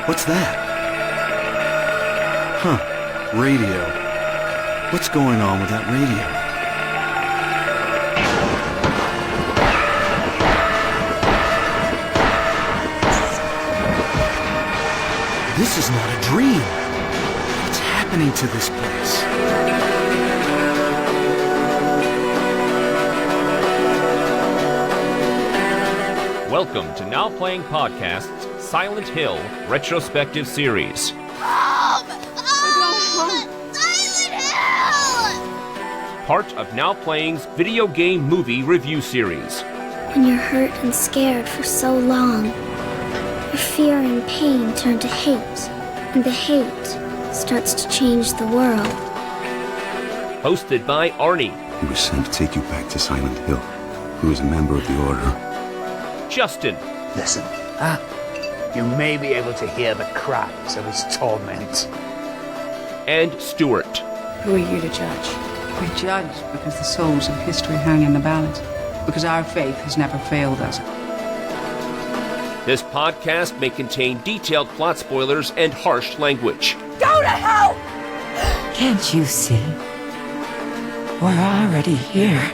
What's that? Huh. Radio. What's going on with that radio? This is not a dream. What's happening to this place? Welcome to Now Playing Podcast's Silent Hill Retrospective Series. Mom! Silent Hill! Part of Now Playing's video game movie review series. When you're hurt and scared for so long, your fear and pain turn to hate, and the hate starts to change the world. Hosted by Arnie. He was sent to take you back to Silent Hill. He was a member of the Order. Justin. Listen, you may be able to hear the cries of his torment. And Stuart. Who are you to judge? We judge because the souls of history hang in the balance, because our faith has never failed us. This podcast may contain detailed plot spoilers and harsh language. Go to hell! Can't you see? We're already here.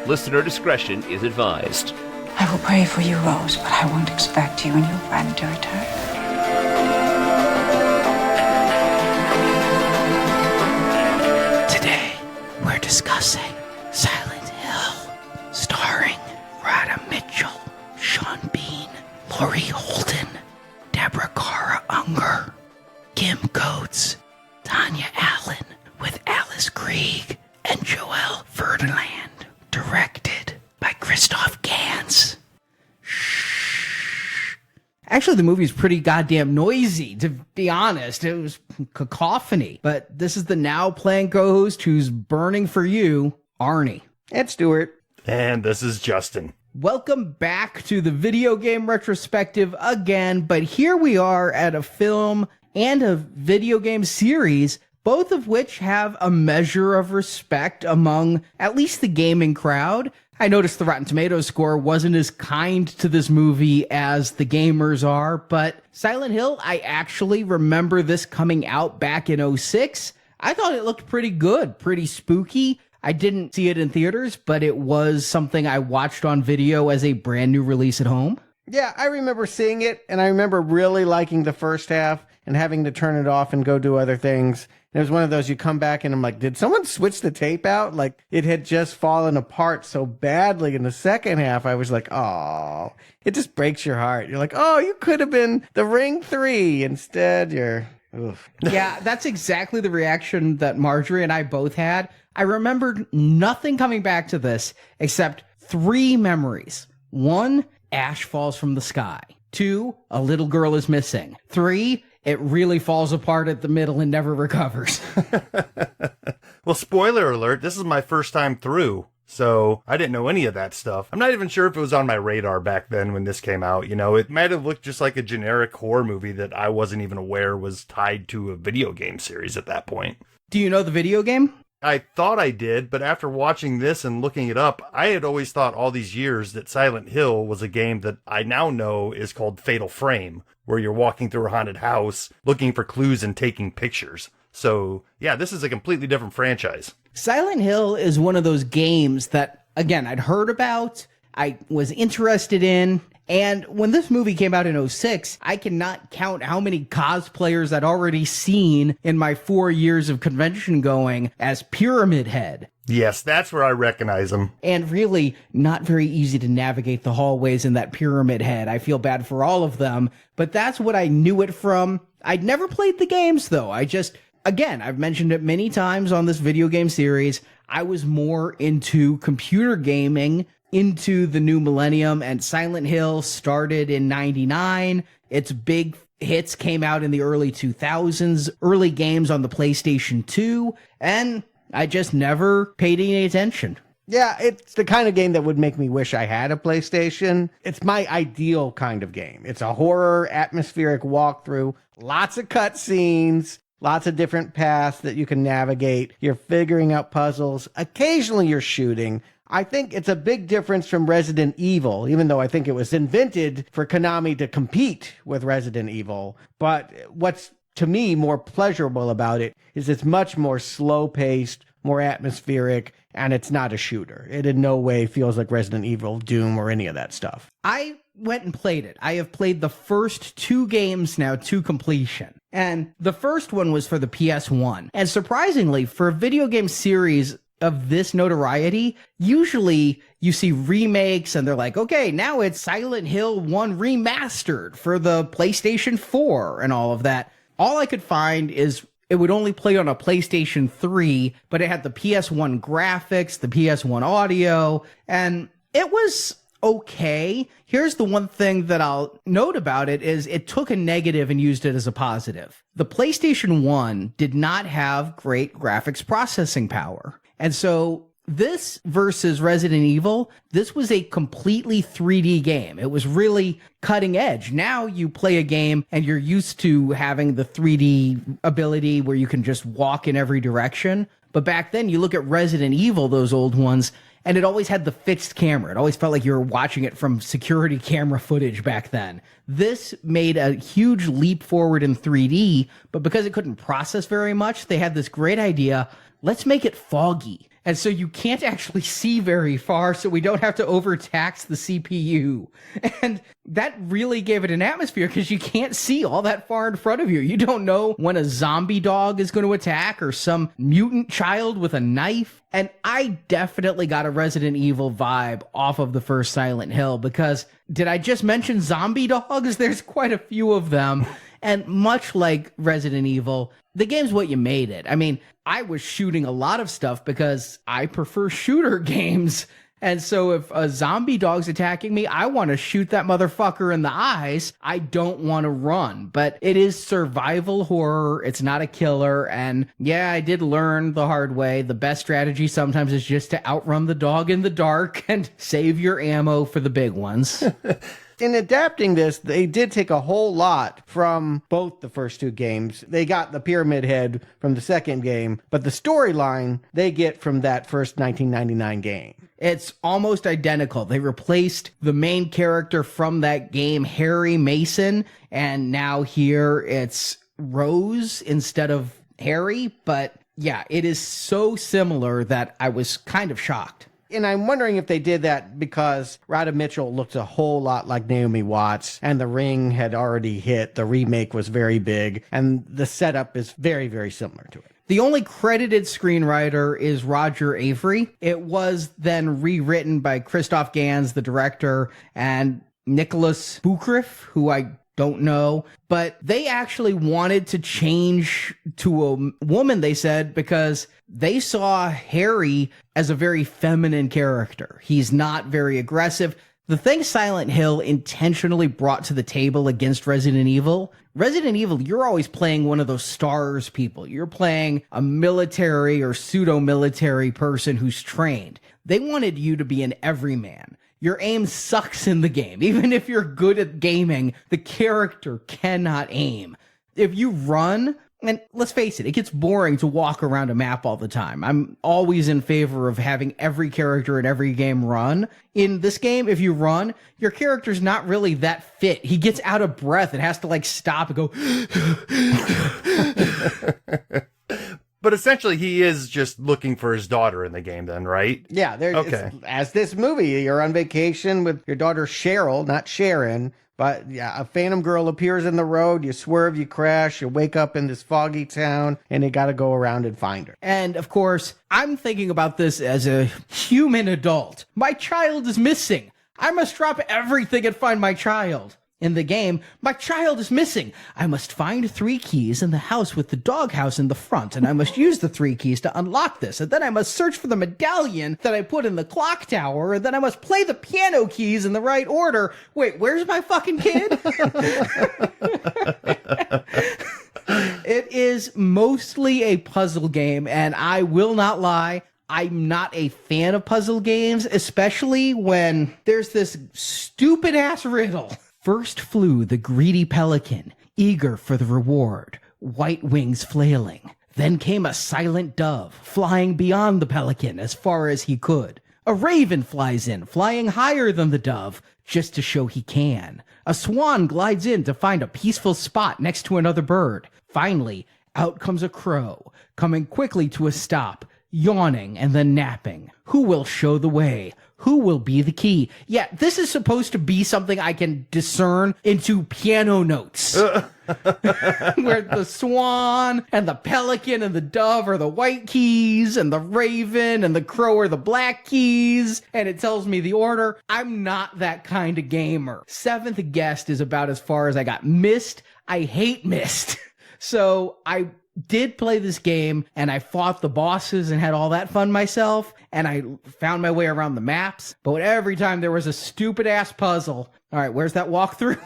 Listener discretion is advised. I will pray for you, Rose, but I won't expect you and your friend to return. Today, we're discussing Silent Hill, starring Radha Mitchell, Sean Bean, Laurie Holden, Deborah Cara Unger, Kim Coates, Tanya Allen, with Alice Krieg and Joelle Ferdinand. Directed by Christoph Gans. Actually, the movie's pretty goddamn noisy, to be honest. It was cacophony. But this is the Now Playing co-host who's burning for you, Arnie. And Stuart. And this is Justin. Welcome back to the video game retrospective again, but here we are at a film and a video game series, both of which have a measure of respect among at least the gaming crowd. I noticed the Rotten Tomatoes score wasn't as kind to this movie as the gamers are, but Silent Hill, I actually remember this coming out back in 2006. I thought it looked pretty good, pretty spooky. I didn't see it in theaters, but it was something I watched on video as a brand new release at home. Yeah, I remember seeing it, and I remember really liking the first half and having to turn it off and go do other things. And it was one of those, you come back and I'm like, did someone switch the tape out? Like, it had just fallen apart so badly in the second half. I was like, oh, it just breaks your heart. You're like, oh, you could have been the Ring 3. Instead, you're... Oof. Yeah, that's exactly the reaction that Marjorie and I both had. I remembered nothing coming back to this except 3 memories. 1, ash falls from the sky. 2, a little girl is missing. 3, it really falls apart at the middle and never recovers. Well, spoiler alert, this is my first time through, so I didn't know any of that stuff. I'm not even sure if it was on my radar back then when this came out. You know, it might have looked just like a generic horror movie that I wasn't even aware was tied to a video game series at that point. Do you know the video game? I thought I did, but after watching this and looking it up, I had always thought all these years that Silent Hill was a game that I now know is called Fatal Frame, where you're walking through a haunted house, looking for clues and taking pictures. So, yeah, this is a completely different franchise. Silent Hill is one of those games that, again, I'd heard about, I was interested in, and when this movie came out in 2006, I cannot count how many cosplayers I'd already seen in my 4 years of convention going as Pyramid Head. Yes, that's where I recognize him. And really not very easy to navigate the hallways in that Pyramid Head. I feel bad for all of them, but that's what I knew it from. I'd never played the games, though. Again, I've mentioned it many times on this video game series, I was more into computer gaming into the new millennium, and Silent Hill started in 99. Its big hits came out in the early 2000s, early games on the PlayStation 2, and I just never paid any attention. Yeah, it's the kind of game that would make me wish I had a PlayStation. It's my ideal kind of game. It's a horror, atmospheric walkthrough, lots of cutscenes, lots of different paths that you can navigate. You're figuring out puzzles. Occasionally you're shooting. I think it's a big difference from Resident Evil, even though I think it was invented for Konami to compete with Resident Evil. But what's, to me, more pleasurable about it is it's much more slow-paced, more atmospheric, and it's not a shooter. It in no way feels like Resident Evil, Doom, or any of that stuff. I went and played it. I have played the first 2 games now to completion. And the first one was for the PS1. And surprisingly, for a video game series of this notoriety, usually you see remakes and they're like, okay, now it's Silent Hill 1 remastered for the PlayStation 4 and all of that. All I could find is it would only play on a PlayStation 3, but it had the PS1 graphics, the PS1 audio, and it was okay. Here's the one thing that I'll note about it is it took a negative and used it as a positive. The PlayStation 1 did not have great graphics processing power. And so this versus Resident Evil, this was a completely 3D game. It was really cutting edge. Now you play a game and you're used to having the 3D ability where you can just walk in every direction. But back then you look at Resident Evil, those old ones, and it always had the fixed camera. It always felt like you were watching it from security camera footage back then. This made a huge leap forward in 3D, but because it couldn't process very much, they had this great idea, let's make it foggy. And so you can't actually see very far, so we don't have to overtax the CPU. And that really gave it an atmosphere because you can't see all that far in front of you. You don't know when a zombie dog is going to attack or some mutant child with a knife. And I definitely got a Resident Evil vibe off of the first Silent Hill because did I just mention zombie dogs? There's quite a few of them. And much like Resident Evil, the game's what you made it. I mean, I was shooting a lot of stuff because I prefer shooter games. And so if a zombie dog's attacking me, I want to shoot that motherfucker in the eyes. I don't want to run. But it is survival horror. It's not a killer. And yeah, I did learn the hard way. The best strategy sometimes is just to outrun the dog in the dark and save your ammo for the big ones. In adapting this, they did take a whole lot from both the first 2 games. They got the Pyramid Head from the second game, but the storyline they get from that first 1999 game. It's almost identical. They replaced the main character from that game, Harry Mason, and now here it's Rose instead of Harry. But yeah, it is so similar that I was kind of shocked. And I'm wondering if they did that because Radha Mitchell looks a whole lot like Naomi Watts, and The Ring had already hit. The remake was very big, and the setup is very, very similar to it. The only credited screenwriter is Roger Avery. It was then rewritten by Christoph Gans, the director, and Nicholas Bukriff, who I don't know. But they actually wanted to change to a woman, they said, because they saw Harry as a very feminine character. He's not very aggressive. The thing Silent Hill intentionally brought to the table against Resident Evil, you're always playing one of those stars people. You're playing a military or pseudo-military person who's trained. They wanted you to be an everyman. Your aim sucks in the game. Even if you're good at gaming, the character cannot aim. If you run, and let's face it, it gets boring to walk around a map all the time. I'm always in favor of having every character in every game run. In this game, if you run, your character's not really that fit. He gets out of breath and has to like stop and go. But essentially, he is just looking for his daughter in the game then, right? Yeah. Okay. As this movie, you're on vacation with your daughter Cheryl, not Sharon. But yeah, a phantom girl appears in the road, you swerve, you crash, you wake up in this foggy town, and you got to go around and find her. And of course, I'm thinking about this as a human adult. My child is missing. I must drop everything and find my child. In the game, my child is missing. I must find 3 keys in the house with the doghouse in the front, and I must use the 3 keys to unlock this. And then I must search for the medallion that I put in the clock tower, and then I must play the piano keys in the right order. Wait, where's my fucking kid? It is mostly a puzzle game, and I will not lie, I'm not a fan of puzzle games, especially when there's this stupid-ass riddle. First flew the greedy pelican, eager for the reward, white wings flailing. Then came a silent dove, flying beyond the pelican as far as he could. A raven flies in, flying higher than the dove, just to show he can. A swan glides in to find a peaceful spot next to another bird. Finally, out comes a crow, coming quickly to a stop, yawning and then napping. Who will show the way? Who will be the key? Yeah, this is supposed to be something I can discern into piano notes. Where the swan and the pelican and the dove are the white keys, and the raven and the crow are the black keys, and it tells me the order. I'm not that kind of gamer. Seventh Guest is about as far as I got. Myst, I hate Myst. So I did play this game, and I fought the bosses and had all that fun myself, and I found my way around the maps, but every time there was a stupid-ass puzzle, all right, where's that walkthrough?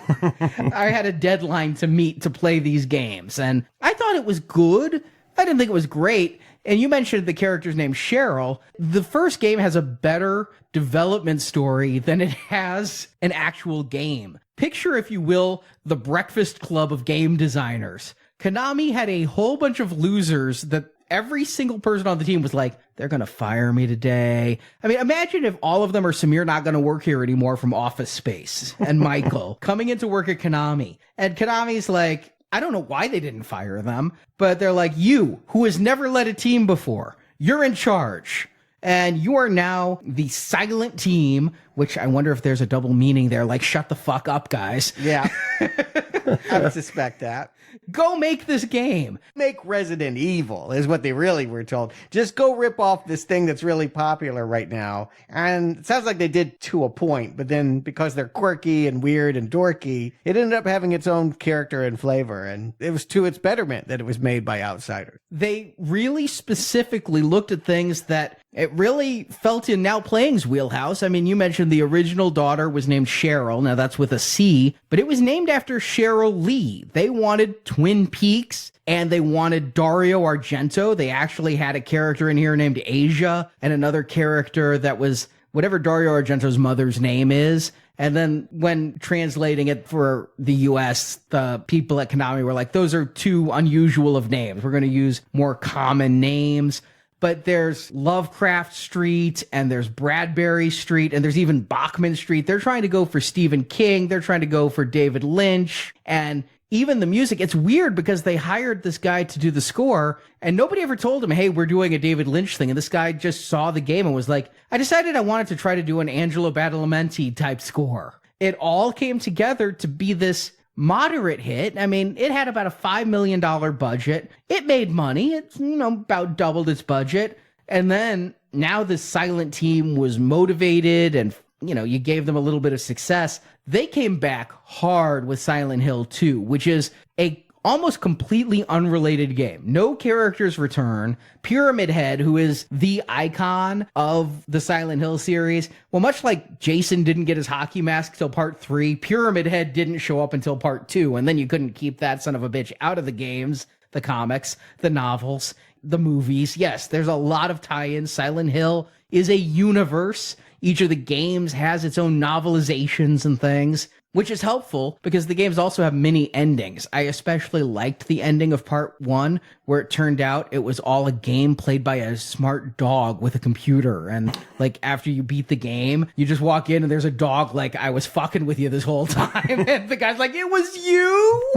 I had a deadline to meet to play these games, and I thought it was good. I didn't think it was great, and you mentioned the character's name, Cheryl. The first game has a better development story than it has an actual game. Picture, if you will, the Breakfast Club of game designers. Konami had a whole bunch of losers that every single person on the team was like, they're going to fire me today. I mean, imagine if all of them are Samir not going to work here anymore from Office Space and Michael coming into work at Konami. And Konami's like, I don't know why they didn't fire them, but they're like, you, who has never led a team before, you're in charge. And you are now the silent team, which I wonder if there's a double meaning there, like, shut the fuck up, guys. Yeah. I would suspect that. Go make this game. Make Resident Evil is what they really were told. Just go rip off this thing that's really popular right now. And it sounds like they did to a point, but then because they're quirky and weird and dorky, it ended up having its own character and flavor. And it was to its betterment that it was made by outsiders. They really specifically looked at things that it really felt in Now Playing's wheelhouse. I mean, you mentioned the original daughter was named Cheryl. Now that's with a C, but it was named after Cheryl Lee. They wanted Twin Peaks and they wanted Dario Argento. They actually had a character in here named Asia and another character that was whatever Dario Argento's mother's name is. And then when translating it for the US, the people at Konami were like, those are too unusual of names. We're going to use more common names. But there's Lovecraft Street, and there's Bradbury Street, and there's even Bachman Street. They're trying to go for Stephen King. They're trying to go for David Lynch. And even the music, it's weird because they hired this guy to do the score, and nobody ever told him, hey, we're doing a David Lynch thing. And this guy just saw the game and was like, I decided I wanted to try to do an Angelo Badalamenti type score. It all came together to be this moderate hit. I mean, it had about a $5 million budget. It made money. It's, about doubled its budget. And then now this silent team was motivated and, you gave them a little bit of success. They came back hard with Silent Hill 2, which is a almost completely unrelated game. No characters return. Pyramid Head, who is the icon of the Silent Hill series, well, much like Jason didn't get his hockey mask till part 3, Pyramid Head didn't show up until part 2, and then you couldn't keep that son of a bitch out of the games, the comics, the novels, the movies. Yes, there's a lot of tie-ins. Silent Hill is a universe. Each of the games has its own novelizations and things, which is helpful because the games also have mini endings. I especially liked the ending of part 1, where it turned out it was all a game played by a smart dog with a computer. And like after you beat the game, you just walk in and there's a dog like, I was fucking with you this whole time. And the guy's like, it was you?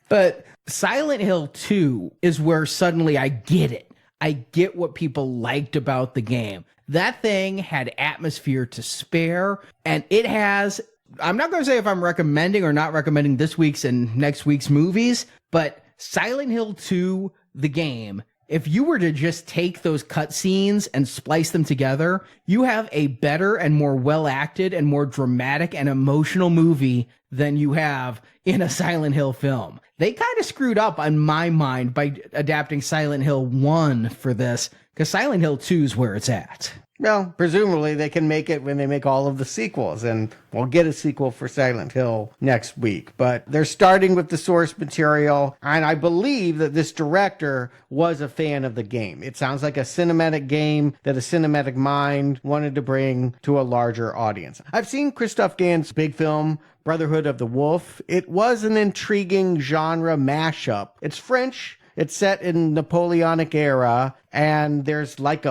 But Silent Hill 2 is where suddenly I get it. I get what people liked about the game. That thing had atmosphere to spare, and it has, I'm not going to say if I'm recommending or not recommending this week's and next week's movies, but Silent Hill 2, the game, if you were to just take those cutscenes and splice them together, you have a better and more well-acted and more dramatic and emotional movie than you have in a Silent Hill film. They kind of screwed up on my mind by adapting Silent Hill 1 for this, because Silent Hill 2 is where it's at. Well, presumably they can make it when they make all of the sequels, and we'll get a sequel for Silent Hill next week. But they're starting with the source material, and I believe that this director was a fan of the game. It sounds like a cinematic game that a cinematic mind wanted to bring to a larger audience. I've seen Christophe Gans's big film, Brotherhood of the Wolf. It was an intriguing genre mashup. It's French, It's set in Napoleonic era, and there's like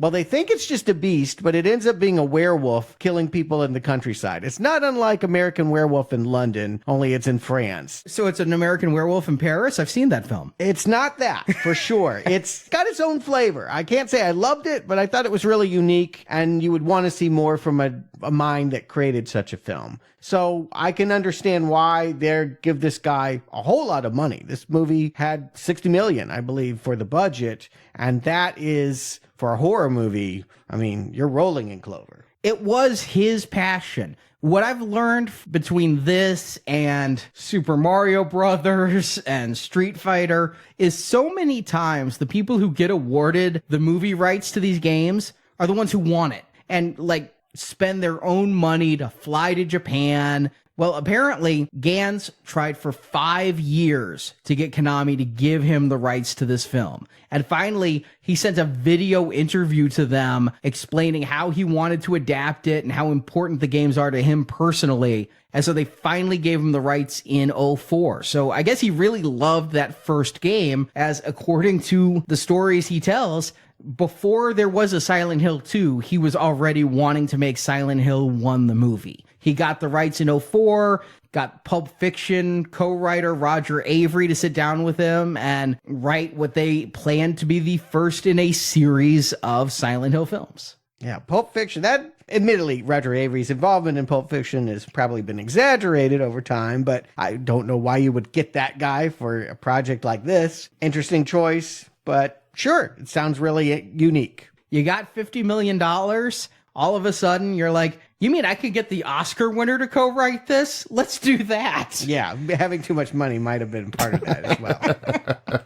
well, they think it's just a beast, but it ends up being a werewolf killing people in the countryside. It's not unlike American Werewolf in London, only it's in France. So it's an American Werewolf in Paris? I've seen that film. It's not that, for sure. It's got its own flavor. I can't say I loved it, but I thought it was really unique, and you would want to see more from a mind that created such a film. So I can understand why they give this guy a whole lot of money. This movie had $60 million, I believe, for the budget, and that is, for a horror movie, I mean, you're rolling in clover. It was his passion. What I've learned between this and Super Mario Brothers and Street Fighter is so many times the people who get awarded the movie rights to these games are the ones who want it and like spend their own money to fly to Japan. Well, apparently, Gans tried for 5 years to get Konami to give him the rights to this film. And finally, he sent a video interview to them explaining how he wanted to adapt it and how important the games are to him personally. And so they finally gave him the rights in 2004. So I guess he really loved that first game, as according to the stories he tells, before there was a Silent Hill 2, he was already wanting to make Silent Hill 1 the movie. He got the rights in 2004, got Pulp Fiction co-writer Roger Avery to sit down with him and write what they planned to be the first in a series of Silent Hill films. Yeah, Pulp Fiction, that, admittedly, Roger Avery's involvement in Pulp Fiction has probably been exaggerated over time, but I don't know why you would get that guy for a project like this. Interesting choice, but sure, it sounds really unique. You got $50 million. All of a sudden, you're like, you mean I could get the Oscar winner to co-write this? Let's do that. Yeah, having too much money might have been part of that as well.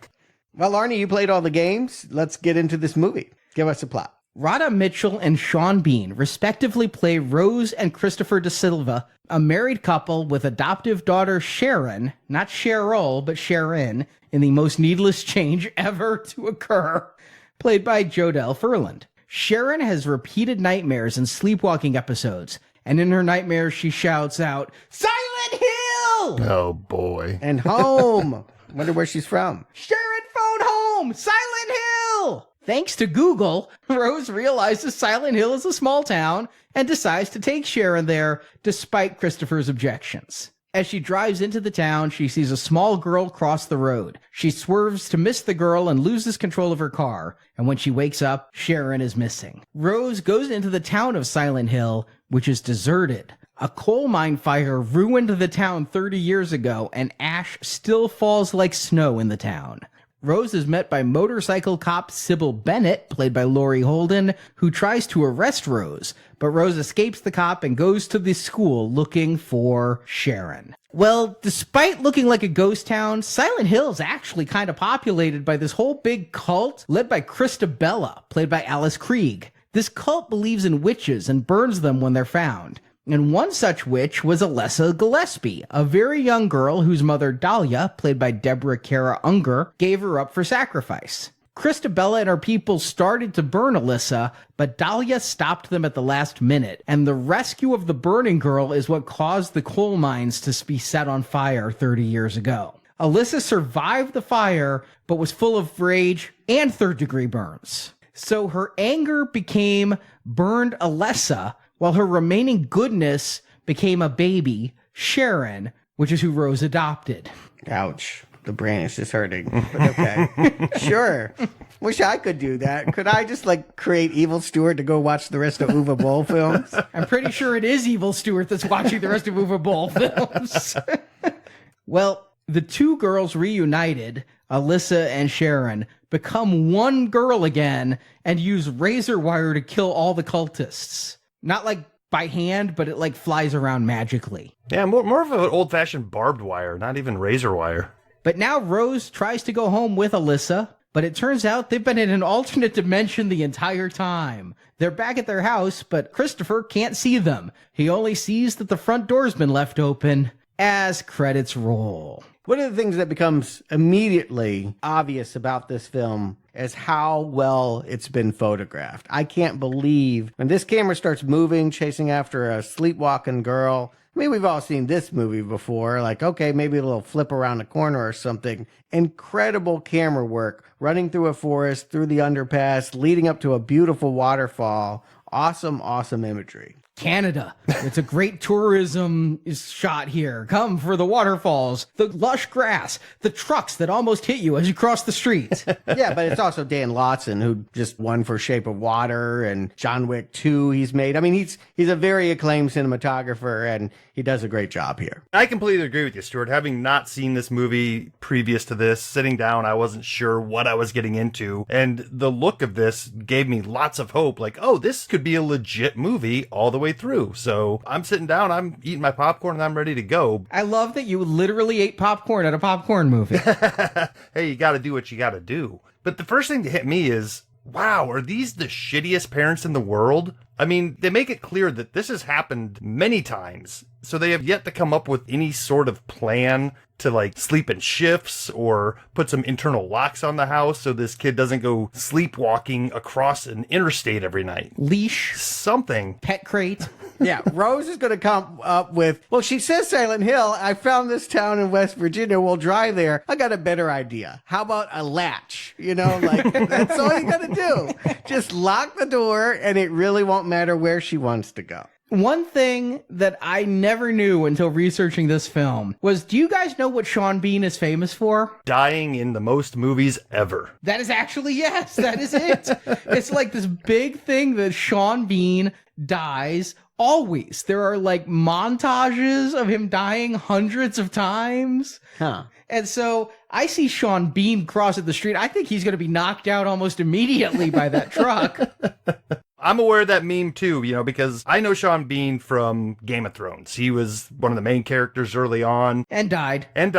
Well, Arnie, you played all the games. Let's get into this movie. Give us a plot. Radha Mitchell and Sean Bean respectively play Rose and Christopher De Silva, a married couple with adoptive daughter Sharon, not Cheryl, but Sharon, in the most needless change ever to occur, played by Jodelle Ferland. Sharon has repeated nightmares and sleepwalking episodes, and in her nightmares she shouts out, "Silent Hill!" Oh, boy. And home. Wonder where she's from. Sharon phone home! Silent Hill! Thanks to Google, Rose realizes Silent Hill is a small town and decides to take Sharon there despite Christopher's objections. As she drives into the town, she sees a small girl cross the road. She swerves to miss the girl and loses control of her car. And when she wakes up, Sharon is missing. Rose goes into the town of Silent Hill, which is deserted. A coal mine fire ruined the town 30 years ago, and ash still falls like snow in the town. Rose is met by motorcycle cop Sybil Bennett, played by Laurie Holden, who tries to arrest Rose, but Rose escapes the cop and goes to the school looking for Sharon. Well, despite looking like a ghost town, Silent Hill is actually kind of populated by this whole big cult led by Christabella, played by Alice Krieg. This cult believes in witches and burns them when they're found. And one such witch was Alessa Gillespie, a very young girl whose mother Dahlia, played by Deborah Kara Unger, gave her up for sacrifice. Christabella and her people started to burn Alessa, but Dahlia stopped them at the last minute, and the rescue of the burning girl is what caused the coal mines to be set on fire 30 years ago. Alessa survived the fire, but was full of rage and third-degree burns. So her anger became burned Alessa, while her remaining goodness became a baby, Sharon, which is who Rose adopted. Ouch. The brain is just hurting. But okay. Sure. Wish I could do that. Could I just, create Evil Stuart to go watch the rest of Uwe Boll films? I'm pretty sure it is Evil Stuart that's watching the rest of Uwe Boll films. Well, the two girls reunited, Alessa and Sharon, become one girl again and use razor wire to kill all the cultists. Not by hand, but it flies around magically. Yeah, more of an old-fashioned barbed wire, not even razor wire. But now Rose tries to go home with Alessa, but it turns out they've been in an alternate dimension the entire time. They're back at their house, but Christopher can't see them. He only sees that the front door's been left open as credits roll. One of the things that becomes immediately obvious about this film is how well it's been photographed. I can't believe when this camera starts moving, chasing after a sleepwalking girl. I mean, we've all seen this movie before. Like, okay, maybe a little flip around the corner or something. Incredible camera work, running through a forest, through the underpass, leading up to a beautiful waterfall. Awesome, awesome imagery. Canada. It's a great tourism shot here. Come for the waterfalls, the lush grass, the trucks that almost hit you as you cross the street. Yeah, but it's also Dan Lautzen, who just won for Shape of Water, and John Wick 2 he's made. I mean, he's a very acclaimed cinematographer, and he does a great job here. I completely agree with you, Stuart. Having not seen this movie previous to this, sitting down, I wasn't sure what I was getting into. And the look of this gave me lots of hope. Like, oh, this could be a legit movie all the way through. So I'm sitting down, I'm eating my popcorn, and I'm ready to go. I love that you literally ate popcorn at a popcorn movie. Hey, you got to do what you got to do. But the first thing to hit me is, wow, are these the shittiest parents in the world? I mean, they make it clear that this has happened many times, so they have yet to come up with any sort of plan to, like, sleep in shifts or put some internal locks on the house so this kid doesn't go sleepwalking across an interstate every night. Leash. Something. Pet crate. Yeah, Rose is going to come up with, well, she says Silent Hill. I found this town in West Virginia. We'll drive there. I got a better idea. How about a latch? You know, like, that's all you got to do. Just lock the door, and it really won't matter where she wants to go. One thing that I never knew until researching this film was, do you guys know what Sean Bean is famous for? Dying in the most movies ever. That is actually, yes, that is it. It's like this big thing that Sean Bean dies always. There are like montages of him dying hundreds of times. Huh. And so I see Sean Bean crossing the street. I think he's going to be knocked out almost immediately by that truck. I'm aware of that meme too, you know, because I know Sean Bean from Game of Thrones. He was one of the main characters early on. And died. And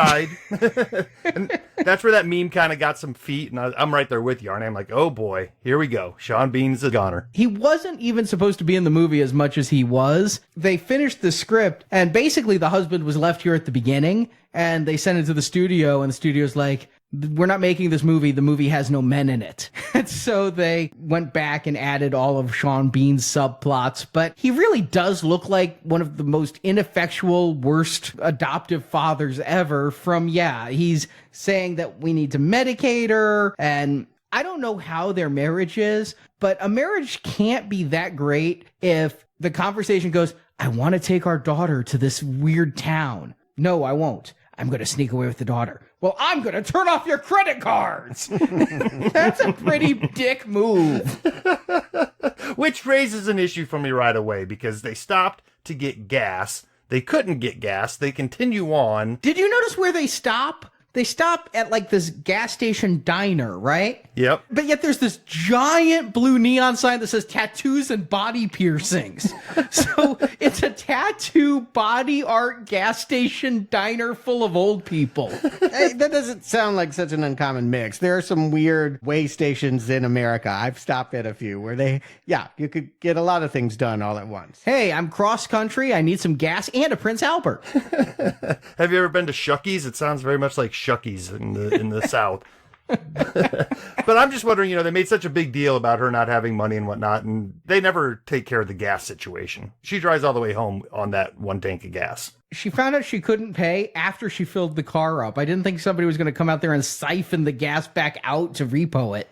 that's where that meme kind of got some feet, and I'm right there with you, Arnie. I'm like, oh boy, here we go. Sean Bean's a goner. He wasn't even supposed to be in the movie as much as he was. They finished the script, and basically the husband was left here at the beginning, and they sent it to the studio, and the studio's like, we're not making this movie. The movie has no men in it. And so they went back and added all of Sean Bean's subplots. But he really does look like one of the most ineffectual, worst adoptive fathers ever he's saying that we need to medicate her. And I don't know how their marriage is, but a marriage can't be that great if the conversation goes, I want to take our daughter to this weird town. No, I won't. I'm going to sneak away with the daughter. Well, I'm going to turn off your credit cards. That's a pretty dick move. Which raises an issue for me right away, because they stopped to get gas. They couldn't get gas. They continue on. Did you notice where they stop? They stop at like this gas station diner, right? Yep. But yet there's this giant blue neon sign that says tattoos and body piercings. So it's a tattoo body art gas station diner full of old people. Hey, that doesn't sound like such an uncommon mix. There are some weird way stations in America. I've stopped at a few where you could get a lot of things done all at once. Hey, I'm cross country. I need some gas and a Prince Albert. Have you ever been to Shucky's? It sounds very much like Shucky's in the South. But I'm just wondering, they made such a big deal about her not having money and whatnot, and they never take care of the gas situation. She drives all the way home on that one tank of gas. She found out she couldn't pay after she filled the car up. I didn't think somebody was going to come out there and siphon the gas back out to repo it.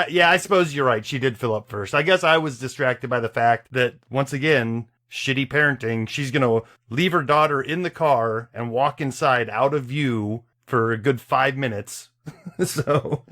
Yeah, I suppose you're right. She did fill up first. I guess I was distracted by the fact that, once again, shitty parenting. She's going to leave her daughter in the car and walk inside out of view for a good 5 minutes. So,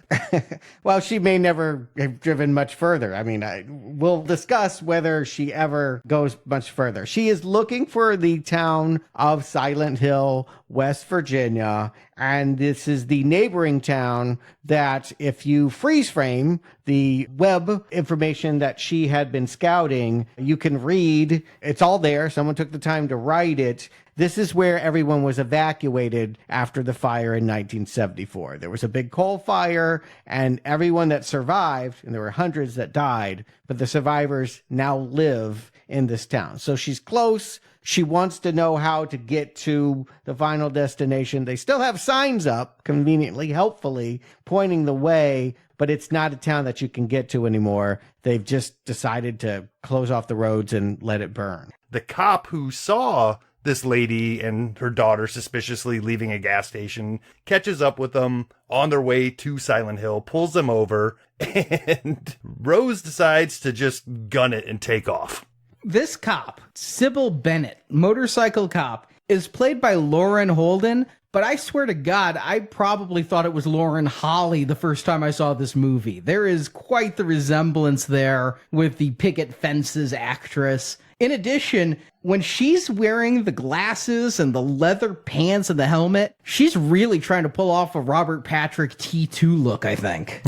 well, she may never have driven much further. I mean, we'll discuss whether she ever goes much further. She is looking for the town of Silent Hill, West Virginia, and this is the neighboring town that, if you freeze frame the web information that she had been scouting, you can read. It's all there. Someone took the time to write it. This is where everyone was evacuated after the fire in 1974. There was a big coal fire, and everyone that survived, and there were hundreds that died, but the survivors now live in this town. So she's close. She wants to know how to get to the final destination. They still have signs up, conveniently, helpfully, pointing the way, but it's not a town that you can get to anymore. They've just decided to close off the roads and let it burn. the cop who saw this lady and her daughter suspiciously leaving a gas station catches up with them on their way to Silent Hill, pulls them over, and Rose decides to just gun it and take off. This cop, Sybil Bennett, motorcycle cop, is played by Lauren Holden, but I swear to God, I probably thought it was Lauren Holly the first time I saw this movie. There is quite the resemblance there with the picket fences actress. In addition, when she's wearing the glasses and the leather pants and the helmet, she's really trying to pull off a Robert Patrick T2 look, I think.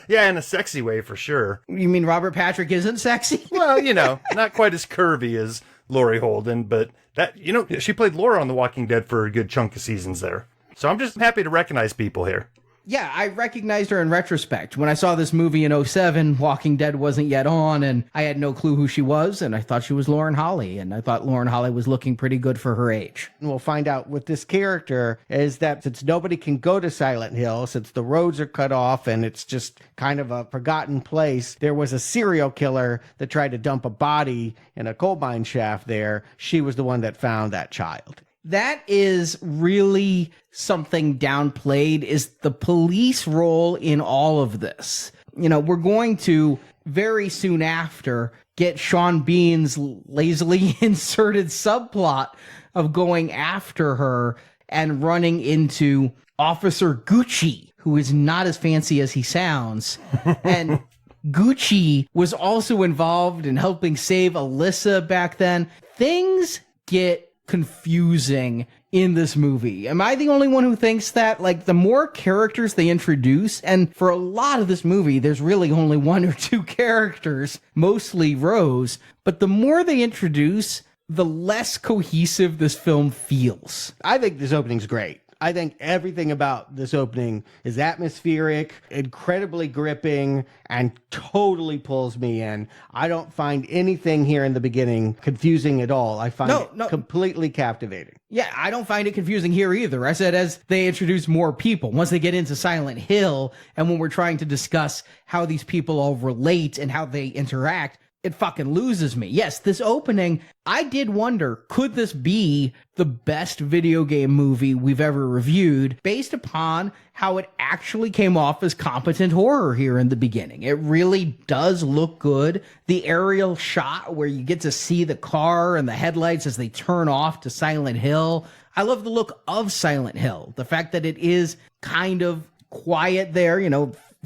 Yeah, in a sexy way for sure. You mean Robert Patrick isn't sexy? Well, not quite as curvy as Laurie Holden, but that, she played Laura on The Walking Dead for a good chunk of seasons there. So I'm just happy to recognize people here. Yeah, I recognized her in retrospect. When I saw this movie in 2007, Walking Dead wasn't yet on, and I had no clue who she was, and I thought she was Lauren Holly, and I thought Lauren Holly was looking pretty good for her age. And we'll find out with this character is that since nobody can go to Silent Hill, since the roads are cut off and it's just kind of a forgotten place, there was a serial killer that tried to dump a body in a coal mine shaft there. She was the one that found that child. That is really something downplayed, is the police role in all of this. We're going to very soon after get Sean Bean's lazily inserted subplot of going after her and running into Officer Gucci, who is not as fancy as he sounds. And Gucci was also involved in helping save Alyssa back then. Things get confusing in this movie. Am I the only one who thinks that? Like, the more characters they introduce, and for a lot of this movie, there's really only one or two characters, mostly Rose, but the more they introduce, the less cohesive this film feels. I think this opening's great. I think everything about this opening is atmospheric, incredibly gripping, and totally pulls me in. I don't find anything here in the beginning confusing at all. I find it completely captivating. Yeah, I don't find it confusing here either. I said as they introduce more people, once they get into Silent Hill, and when we're trying to discuss how these people all relate and how they interact, it fucking loses me. Yes, this opening, I did wonder, could this be the best video game movie we've ever reviewed based upon how it actually came off as competent horror here in the beginning? It really does look good. The aerial shot where you get to see the car and the headlights as they turn off to Silent Hill. I love the look of Silent Hill. The fact that it is kind of quiet there,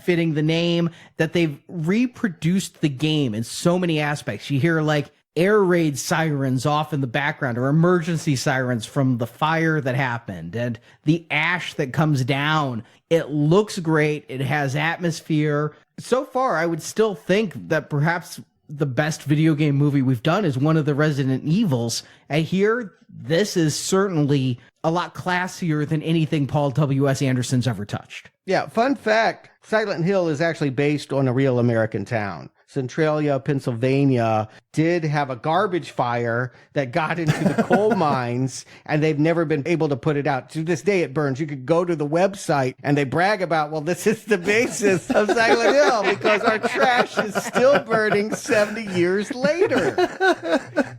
fitting the name, that they've reproduced the game in so many aspects. You hear like air raid sirens off in the background or emergency sirens from the fire that happened and the ash that comes down. It looks great. It has atmosphere. So far, I would still think that perhaps the best video game movie we've done is one of the Resident Evils. And here, this is certainly a lot classier than anything Paul W.S. Anderson's ever touched. Yeah, fun fact, Silent Hill is actually based on a real American town. Centralia, Pennsylvania, did have a garbage fire that got into the coal mines, and they've never been able to put it out. To this day, it burns. You could go to the website, and they brag about, well, this is the basis of Silent Hill, because our trash is still burning 70 years later.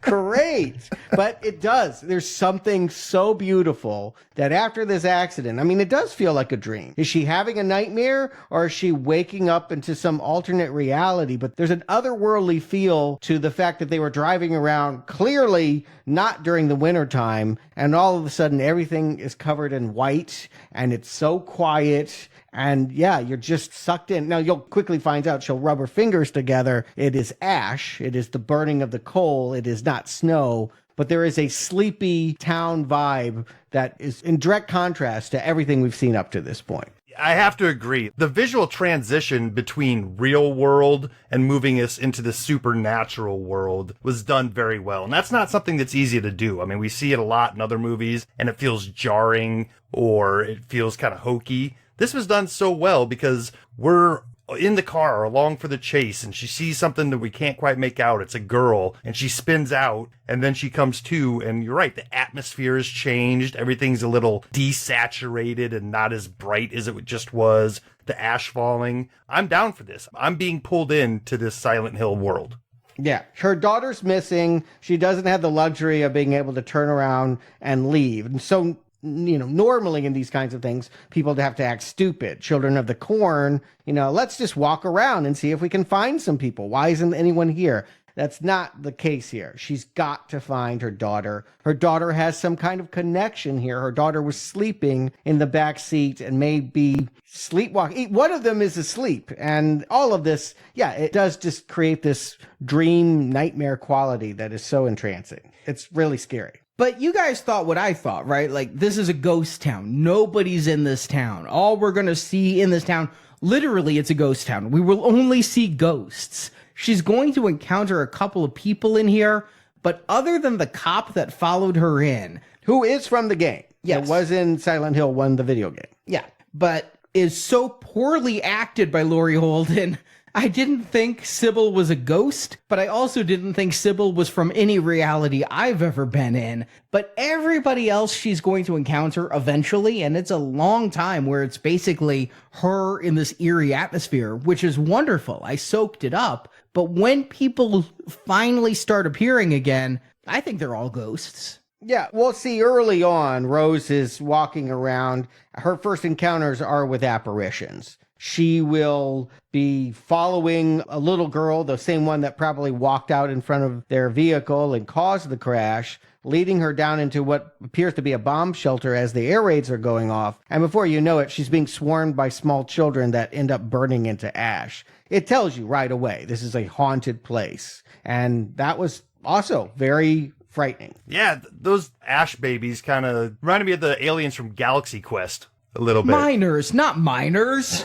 Great. But it does. There's something so beautiful that after this accident, I mean, it does feel like a dream. Is she having a nightmare, or is she waking up into some alternate reality? But there's an otherworldly feel to the fact that they were driving around clearly not during the winter time, and all of a sudden everything is covered in white and it's so quiet, and yeah, you're just sucked in. Now you'll quickly find out, she'll rub her fingers together, it is ash, it is the burning of the coal, it is not snow, but there is a sleepy town vibe that is in direct contrast to everything we've seen up to this point. I have to agree. The visual transition between real world and moving us into the supernatural world was done very well. And that's not something that's easy to do. I mean, we see it a lot in other movies and it feels jarring or it feels kind of hokey. This was done so well because we're in the car along for the chase and she sees something that we can't quite make out. It's a girl and she spins out and then she comes to, and you're right, the atmosphere has changed. Everything's a little desaturated and not as bright as it just was. The ash falling. I'm down for this. I'm being pulled into this Silent Hill world. Yeah, her daughter's missing. She doesn't have the luxury of being able to turn around and leave. And so, normally in these kinds of things, people have to act stupid. Children of the Corn, let's just walk around and see if we can find some people. Why isn't anyone here? That's not the case here. She's got to find her daughter. Her daughter has some kind of connection here. Her daughter was sleeping in the back seat and may be sleepwalking. One of them is asleep. And all of this, it does just create this dream nightmare quality that is so entrancing. It's really scary. But you guys thought what I thought, right? Like, this is a ghost town. Nobody's in this town. All we're going to see in this town, literally, it's a ghost town. We will only see ghosts. She's going to encounter a couple of people in here, but other than the cop that followed her in, who is from the game. Yes. It was in Silent Hill 1, the video game. Yeah, but is so poorly acted by Laurie Holden. I didn't think Sybil was a ghost, but I also didn't think Sybil was from any reality I've ever been in. But everybody else she's going to encounter eventually, and it's a long time where it's basically her in this eerie atmosphere, which is wonderful. I soaked it up. But when people finally start appearing again, I think they're all ghosts. Yeah, we'll see early on, Rose is walking around. Her first encounters are with apparitions. She will be following a little girl, the same one that probably walked out in front of their vehicle and caused the crash, leading her down into what appears to be a bomb shelter as the air raids are going off. And before you know it, she's being swarmed by small children that end up burning into ash. It tells you right away, this is a haunted place. And that was also very frightening. Yeah, those ash babies kind of reminded me of the aliens from Galaxy Quest a little bit. Minors, not minors.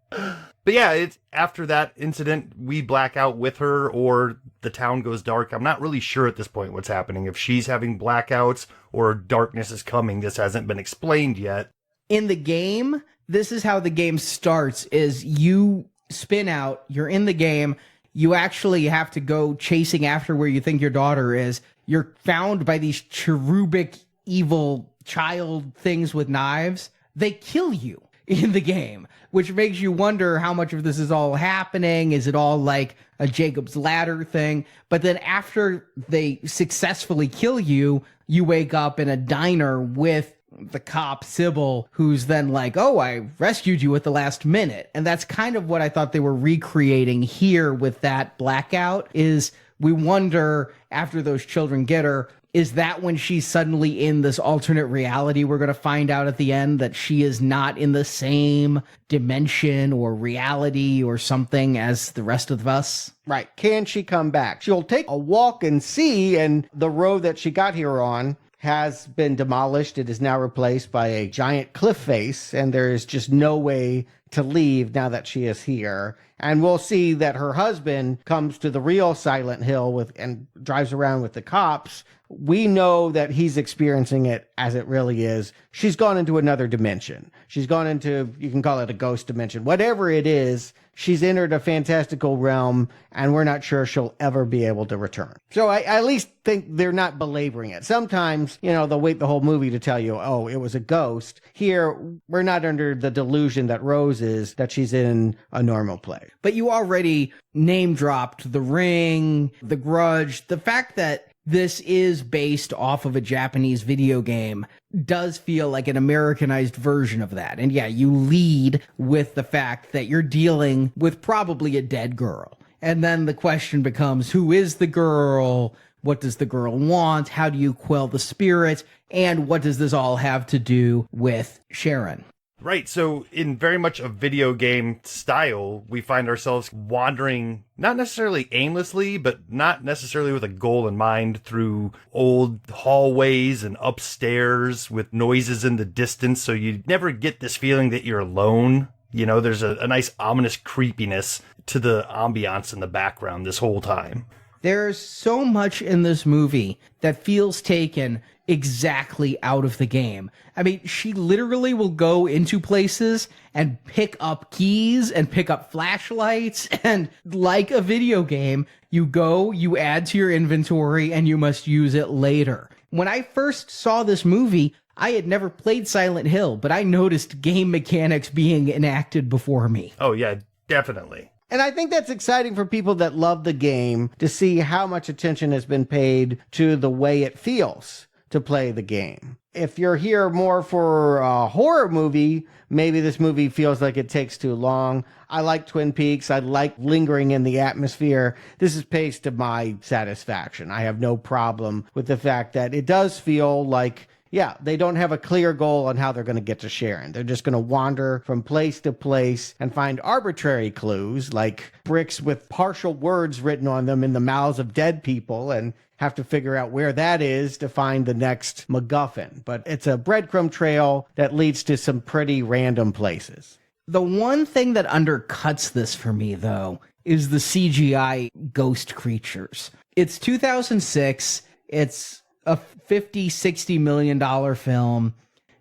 But yeah, it's after that incident, we black out with her or the town goes dark. I'm not really sure at this point what's happening. If she's having blackouts or darkness is coming, this hasn't been explained yet. In the game, this is how the game starts, is you spin out, you're in the game, you actually have to go chasing after where you think your daughter is. You're found by these cherubic evil child things with knives. They kill you in the game, which makes you wonder how much of this is all happening. Is it all like a Jacob's Ladder thing? But then after they successfully kill you, you wake up in a diner with the cop Sybil, who's then like, oh, I rescued you at the last minute. And that's kind of what I thought they were recreating here with that blackout, is we wonder after those children get her, is that when she's suddenly in this alternate reality? We're going to find out at the end that she is not in the same dimension or reality or something as the rest of us. Right. Can she come back? She'll take a walk and see, and the road that she got here on has been demolished. It is now replaced by a giant cliff face, and there is just no way to leave now that she is here. And we'll see that her husband comes to the real Silent Hill and drives around with the cops. We know that he's experiencing it as it really is. She's gone into another dimension. She's gone into, you can call it a ghost dimension. Whatever it is, she's entered a fantastical realm, and we're not sure she'll ever be able to return. So I at least think they're not belaboring it. Sometimes, they'll wait the whole movie to tell you, oh, it was a ghost. Here, we're not under the delusion that Rose is, that she's in a normal place. But you already name dropped The Ring, The Grudge. The fact that this is based off of a Japanese video game does feel like an Americanized version of that. And yeah, you lead with the fact that you're dealing with probably a dead girl. And then the question becomes, who is the girl? What does the girl want? How do you quell the spirit? And what does this all have to do with Sharon? Right, so in very much a video game style, we find ourselves wandering, not necessarily aimlessly, but not necessarily with a goal in mind, through old hallways and upstairs with noises in the distance, so you never get this feeling that you're alone. There's a nice ominous creepiness to the ambiance in the background this whole time. There's so much in this movie that feels taken exactly out of the game. I mean, she literally will go into places and pick up keys and pick up flashlights, and like a video game, you go, you add to your inventory, and you must use it later. When I first saw this movie, I had never played Silent Hill, but I noticed game mechanics being enacted before me. Oh yeah, definitely. And I think that's exciting for people that love the game to see how much attention has been paid to the way it feels to play the game. If you're here more for a horror movie, maybe this movie feels like it takes too long. I like Twin Peaks. I like lingering in the atmosphere. This is paced to my satisfaction. I have no problem with the fact that it does feel like, yeah, they don't have a clear goal on how they're going to get to Sharon. They're just going to wander from place to place and find arbitrary clues like bricks with partial words written on them in the mouths of dead people and have to figure out where that is to find the next MacGuffin. But it's a breadcrumb trail that leads to some pretty random places. The one thing that undercuts this for me, though, is the CGI ghost creatures. It's 2006. It's a $50-60 million film.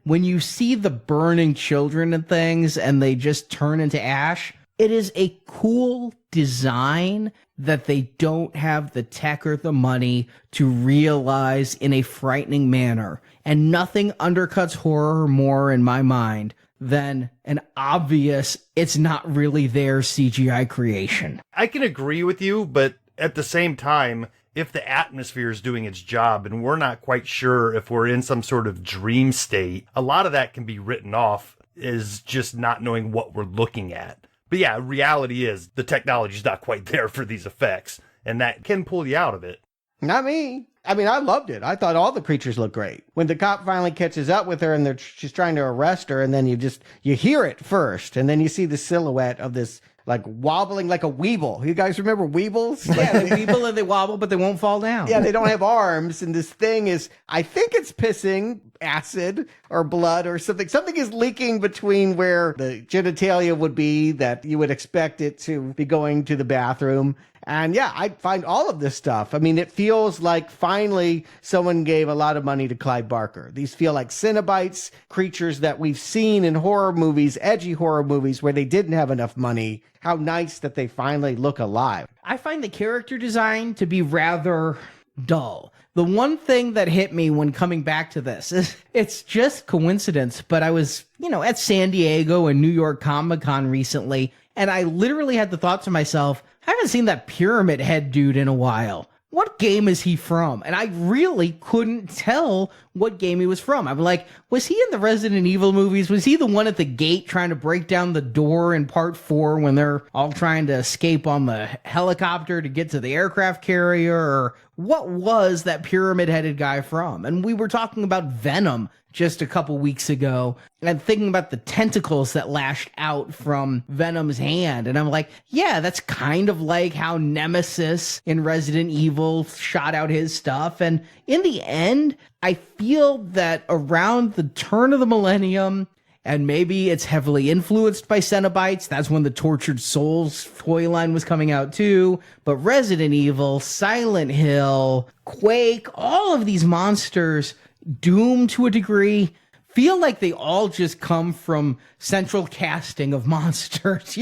When you see the burning children and things and they just turn into ash, it is a cool design that they don't have the tech or the money to realize in a frightening manner. And nothing undercuts horror more in my mind than an obvious, it's not really their CGI creation. I can agree with you, but at the same time, if the atmosphere is doing its job and we're not quite sure if we're in some sort of dream state, a lot of that can be written off as just not knowing what we're looking at. But yeah, reality is the technology's not quite there for these effects, and that can pull you out of it. Not me. I mean, I loved it. I thought all the creatures looked great. When the cop finally catches up with her and she's trying to arrest her, and then you hear it first, and then you see the silhouette of this like wobbling like a weeble. You guys remember weebles? Yeah, they weeble and they wobble, but they won't fall down. Yeah, they don't have arms, and this thing is, I think it's pissing acid or blood or something. Something is leaking between where the genitalia would be that you would expect it to be going to the bathroom. And yeah, I find all of this stuff. I mean, it feels like finally someone gave a lot of money to Clive Barker. These feel like Cenobites, creatures that we've seen in horror movies, edgy horror movies where they didn't have enough money. How nice that they finally look alive. I find the character design to be rather dull. The one thing that hit me when coming back to this is it's just coincidence, but I was, at San Diego and New York Comic-Con recently, and I literally had the thought to myself, I haven't seen that Pyramid Head dude in a while. What game is he from? And I really couldn't tell what game he was from. I'm like, was he in the Resident Evil movies? Was he the one at the gate trying to break down the door in part 4 when they're all trying to escape on the helicopter to get to the aircraft carrier? Or what was that pyramid-headed guy from? And we were talking about Venom just a couple weeks ago and thinking about the tentacles that lashed out from Venom's hand. And I'm like, yeah, that's kind of like how Nemesis in Resident Evil shot out his stuff. And in the end, I feel that around the turn of the millennium, and maybe it's heavily influenced by Cenobites. That's when the Tortured Souls toy line was coming out too. But Resident Evil, Silent Hill, Quake, all of these monsters, Doom to a degree, feel like they all just come from central casting of monsters,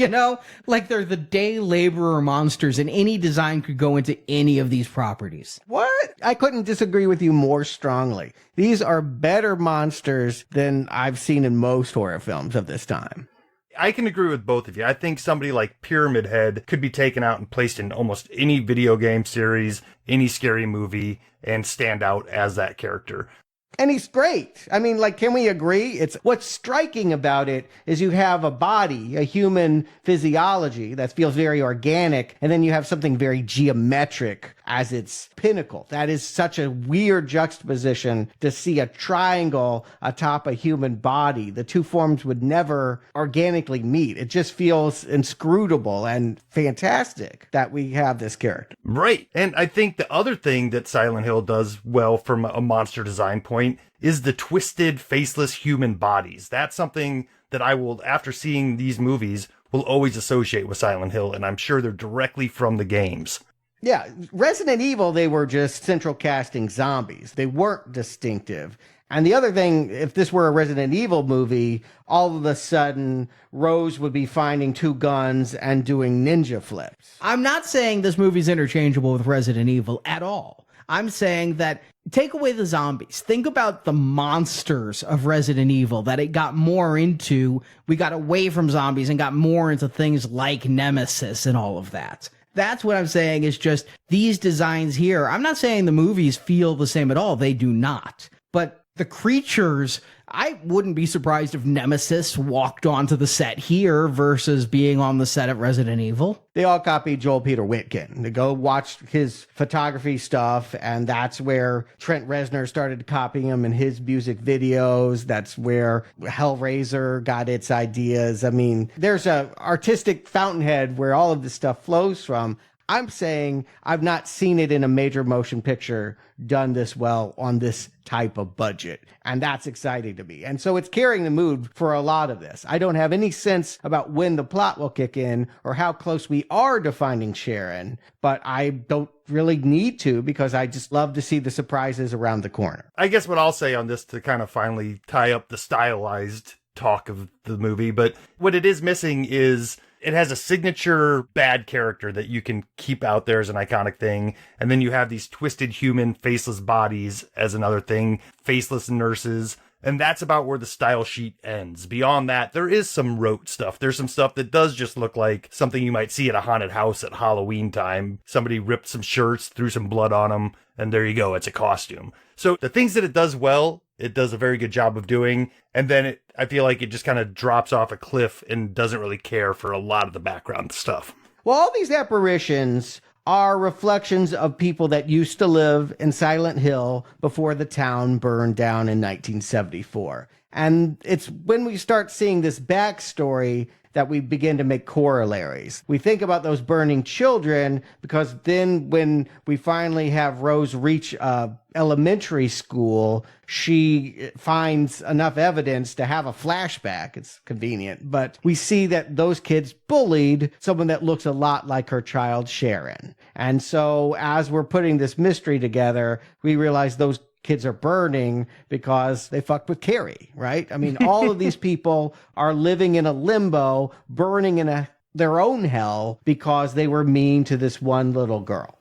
Like they're the day laborer monsters, and any design could go into any of these properties. What? I couldn't disagree with you more strongly. These are better monsters than I've seen in most horror films of this time. I can agree with both of you. I think somebody like Pyramid Head could be taken out and placed in almost any video game series, any scary movie, and stand out as that character. And he's great. I mean, can we agree? What's striking about it is you have a body, a human physiology that feels very organic, and then you have something very geometric as its pinnacle. That is such a weird juxtaposition to see a triangle atop a human body. The two forms would never organically meet. It just feels inscrutable and fantastic that we have this character. Right. And I think the other thing that Silent Hill does well from a monster design point is the twisted, faceless human bodies. That's something that I will, after seeing these movies, will always associate with Silent Hill, and I'm sure they're directly from the games. Yeah, Resident Evil, they were just central casting zombies. They weren't distinctive. And the other thing, if this were a Resident Evil movie, all of a sudden, Rose would be finding 2 guns and doing ninja flips. I'm not saying this movie's interchangeable with Resident Evil at all. I'm saying that take away the zombies. Think about the monsters of Resident Evil that it got more into. We got away from zombies and got more into things like Nemesis and all of that. That's what I'm saying is just these designs here. I'm not saying the movies feel the same at all. They do not. But the creatures, I wouldn't be surprised if Nemesis walked onto the set here versus being on the set of Resident Evil. They all copied Joel Peter Witkin. They go watch his photography stuff, and that's where Trent Reznor started copying him in his music videos. That's where Hellraiser got its ideas. I mean, there's a artistic fountainhead where all of this stuff flows from. I'm saying I've not seen it in a major motion picture done this well on this type of budget. And that's exciting to me. And so it's carrying the mood for a lot of this. I don't have any sense about when the plot will kick in or how close we are to finding Sharon, but I don't really need to because I just love to see the surprises around the corner. I guess what I'll say on this to kind of finally tie up the stylized talk of the movie, but what it is missing is it has a signature bad character that you can keep out there as an iconic thing. And then you have these twisted human faceless bodies as another thing, faceless nurses. And that's about where the style sheet ends. Beyond that, there is some rote stuff. There's some stuff that does just look like something you might see at a haunted house at Halloween time. Somebody ripped some shirts, threw some blood on them, and there you go. It's a costume. So the things that it does well, it does a very good job of doing. And then I feel like it just kind of drops off a cliff and doesn't really care for a lot of the background stuff. Well, all these apparitions are reflections of people that used to live in Silent Hill before the town burned down in 1974. And it's when we start seeing this backstory that we begin to make corollaries. We think about those burning children because then when we finally have Rose reach elementary school, she finds enough evidence to have a flashback. It's convenient. But we see that those kids bullied someone that looks a lot like her child, Sharon. And so as we're putting this mystery together, we realize those kids are burning because they fucked with Carrie, right? I mean, all of these people are living in a limbo, burning in their own hell because they were mean to this one little girl.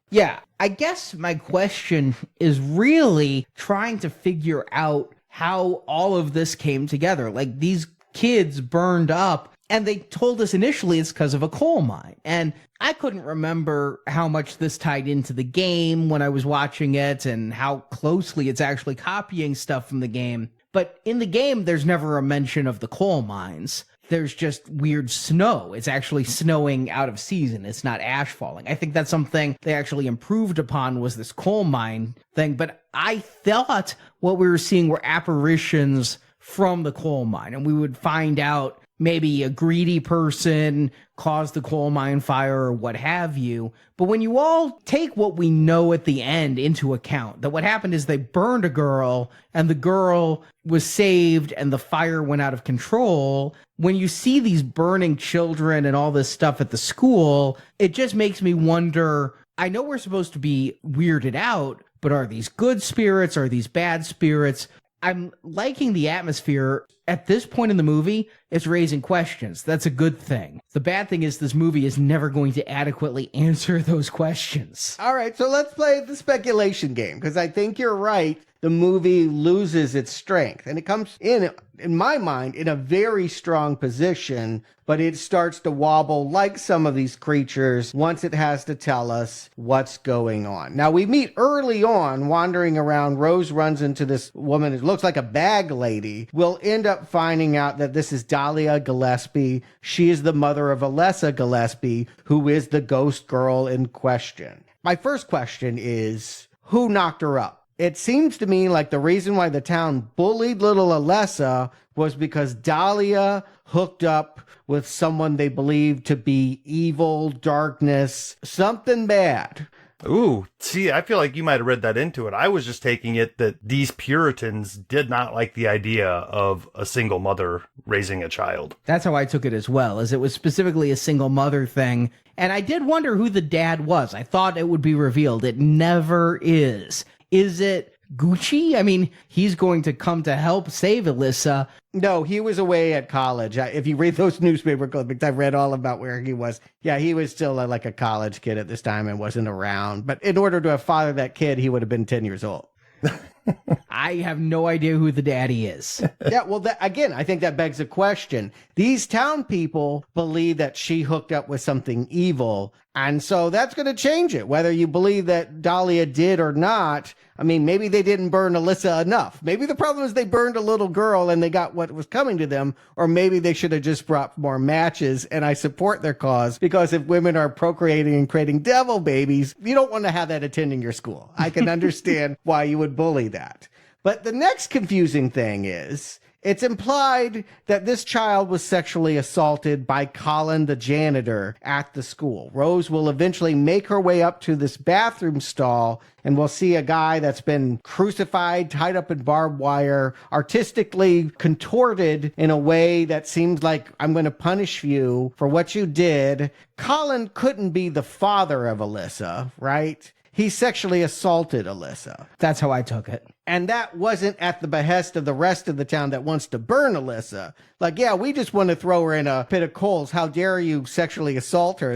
Yeah, I guess my question is really trying to figure out how all of this came together. Like, these kids burned up, and they told us initially it's because of a coal mine. And I couldn't remember how much this tied into the game when I was watching it and how closely it's actually copying stuff from the game. But in the game, there's never a mention of the coal mines. There's just weird snow. It's actually snowing out of season. It's not ash falling. I think that's something they actually improved upon was this coal mine thing. But I thought what we were seeing were apparitions from the coal mine. And we would find out maybe a greedy person caused the coal mine fire or what have you. But when you all take what we know at the end into account, that what happened is they burned a girl and the girl was saved and the fire went out of control. When you see these burning children and all this stuff at the school, it just makes me wonder, I know we're supposed to be weirded out, but are these good spirits? Are these bad spirits? I'm liking the atmosphere. At this point in the movie, it's raising questions. That's a good thing. The bad thing is this movie is never going to adequately answer those questions. All right, so let's play the speculation game, because I think you're right. The movie loses its strength, and it comes in my mind, in a very strong position, but it starts to wobble like some of these creatures once it has to tell us what's going on. Now, we meet early on, wandering around. Rose runs into this woman who looks like a bag lady. We'll end up finding out that this is Dahlia Gillespie. She is the mother of Alessa Gillespie, who is the ghost girl in question. My first question is, who knocked her up? It seems to me like the reason why the town bullied little Alessa was because Dahlia hooked up with someone they believed to be evil, darkness, something bad. Ooh, see, I feel like you might have read that into it. I was just taking it that these Puritans did not like the idea of a single mother raising a child. That's how I took it as well, as it was specifically a single mother thing. And I did wonder who the dad was. I thought it would be revealed. It never is. Is it Gucci? I mean, he's going to come to help save Alyssa. No, he was away at college. If you read those newspaper clippings, I've read all about where he was. Yeah, he was still like a college kid at this time and wasn't around. But in order to have fathered that kid, he would have been 10 years old. I have no idea who the daddy is. Yeah, well, again, I think that begs a question. These town people believe that she hooked up with something evil, and so that's going to change it. Whether you believe that Dahlia did or not, I mean, maybe they didn't burn Alyssa enough. Maybe the problem is they burned a little girl and they got what was coming to them, or maybe they should have just brought more matches, and I support their cause, because if women are procreating and creating devil babies, you don't want to have that attending your school. I can understand why you would bully that. But the next confusing thing is, it's implied that this child was sexually assaulted by Colin, the janitor, at the school. Rose will eventually make her way up to this bathroom stall, and we'll see a guy that's been crucified, tied up in barbed wire, artistically contorted in a way that seems like, I'm going to punish you for what you did. Colin couldn't be the father of Alyssa, right? He sexually assaulted Alyssa. That's how I took it. And that wasn't at the behest of the rest of the town that wants to burn Alyssa. Like, yeah, we just want to throw her in a pit of coals. How dare you sexually assault her?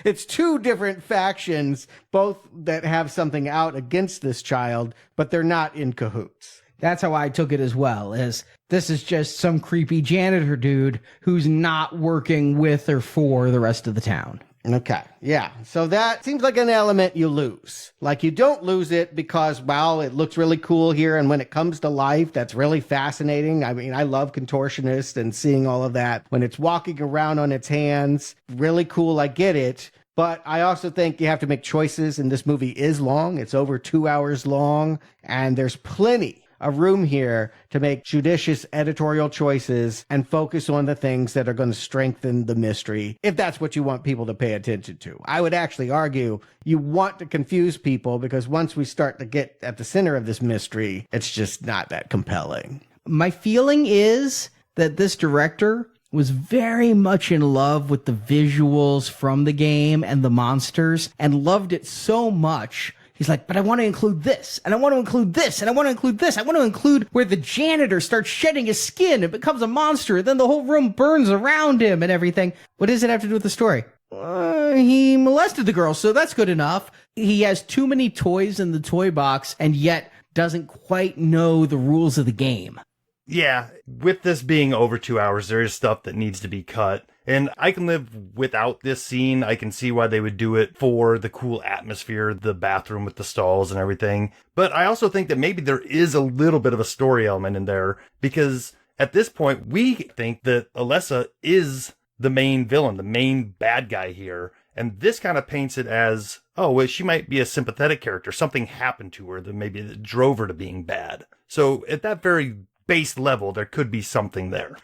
It's two different factions, both that have something out against this child, but they're not in cahoots. That's how I took it as well, is this is just some creepy janitor dude who's not working with or for the rest of the town. Okay, yeah. So that seems like an element you lose. Like, you don't lose it because, well, it looks really cool here, and when it comes to life, that's really fascinating. I mean, I love contortionist and seeing all of that. When it's walking around on its hands, really cool, I get it. But I also think you have to make choices, and this movie is long. It's over 2 hours long, and there's plenty a room here to make judicious editorial choices and focus on the things that are going to strengthen the mystery, if that's what you want people to pay attention to. I would actually argue you want to confuse people, because once we start to get at the center of this mystery, it's just not that compelling. My feeling is that this director was very much in love with the visuals from the game and the monsters, and loved it so much. He's like, but I want to include this, and I want to include this, and I want to include this. I want to include where the janitor starts shedding his skin and becomes a monster, and then the whole room burns around him and everything. What does it have to do with the story? He molested the girl, so that's good enough. He has too many toys in the toy box, and yet doesn't quite know the rules of the game. Yeah, with this being over 2 hours, there is stuff that needs to be cut. And I can live without this scene. I can see why they would do it for the cool atmosphere, the bathroom with the stalls and everything. But I also think that maybe there is a little bit of a story element in there, because at this point, we think that Alyssa is the main villain, the main bad guy here. And this kind of paints it as, oh, well, she might be a sympathetic character. Something happened to her that maybe that drove her to being bad. So at that very base level, there could be something there.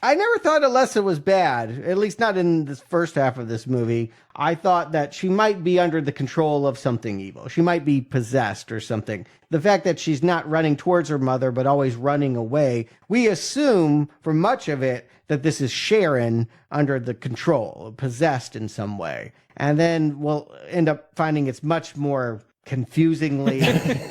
I never thought Alyssa was bad, at least not in this first half of this movie. I thought that she might be under the control of something evil. She might be possessed or something. The fact that she's not running towards her mother, but always running away, we assume for much of it that this is Sharon under the control, possessed in some way. And then we'll end up finding it's much more confusingly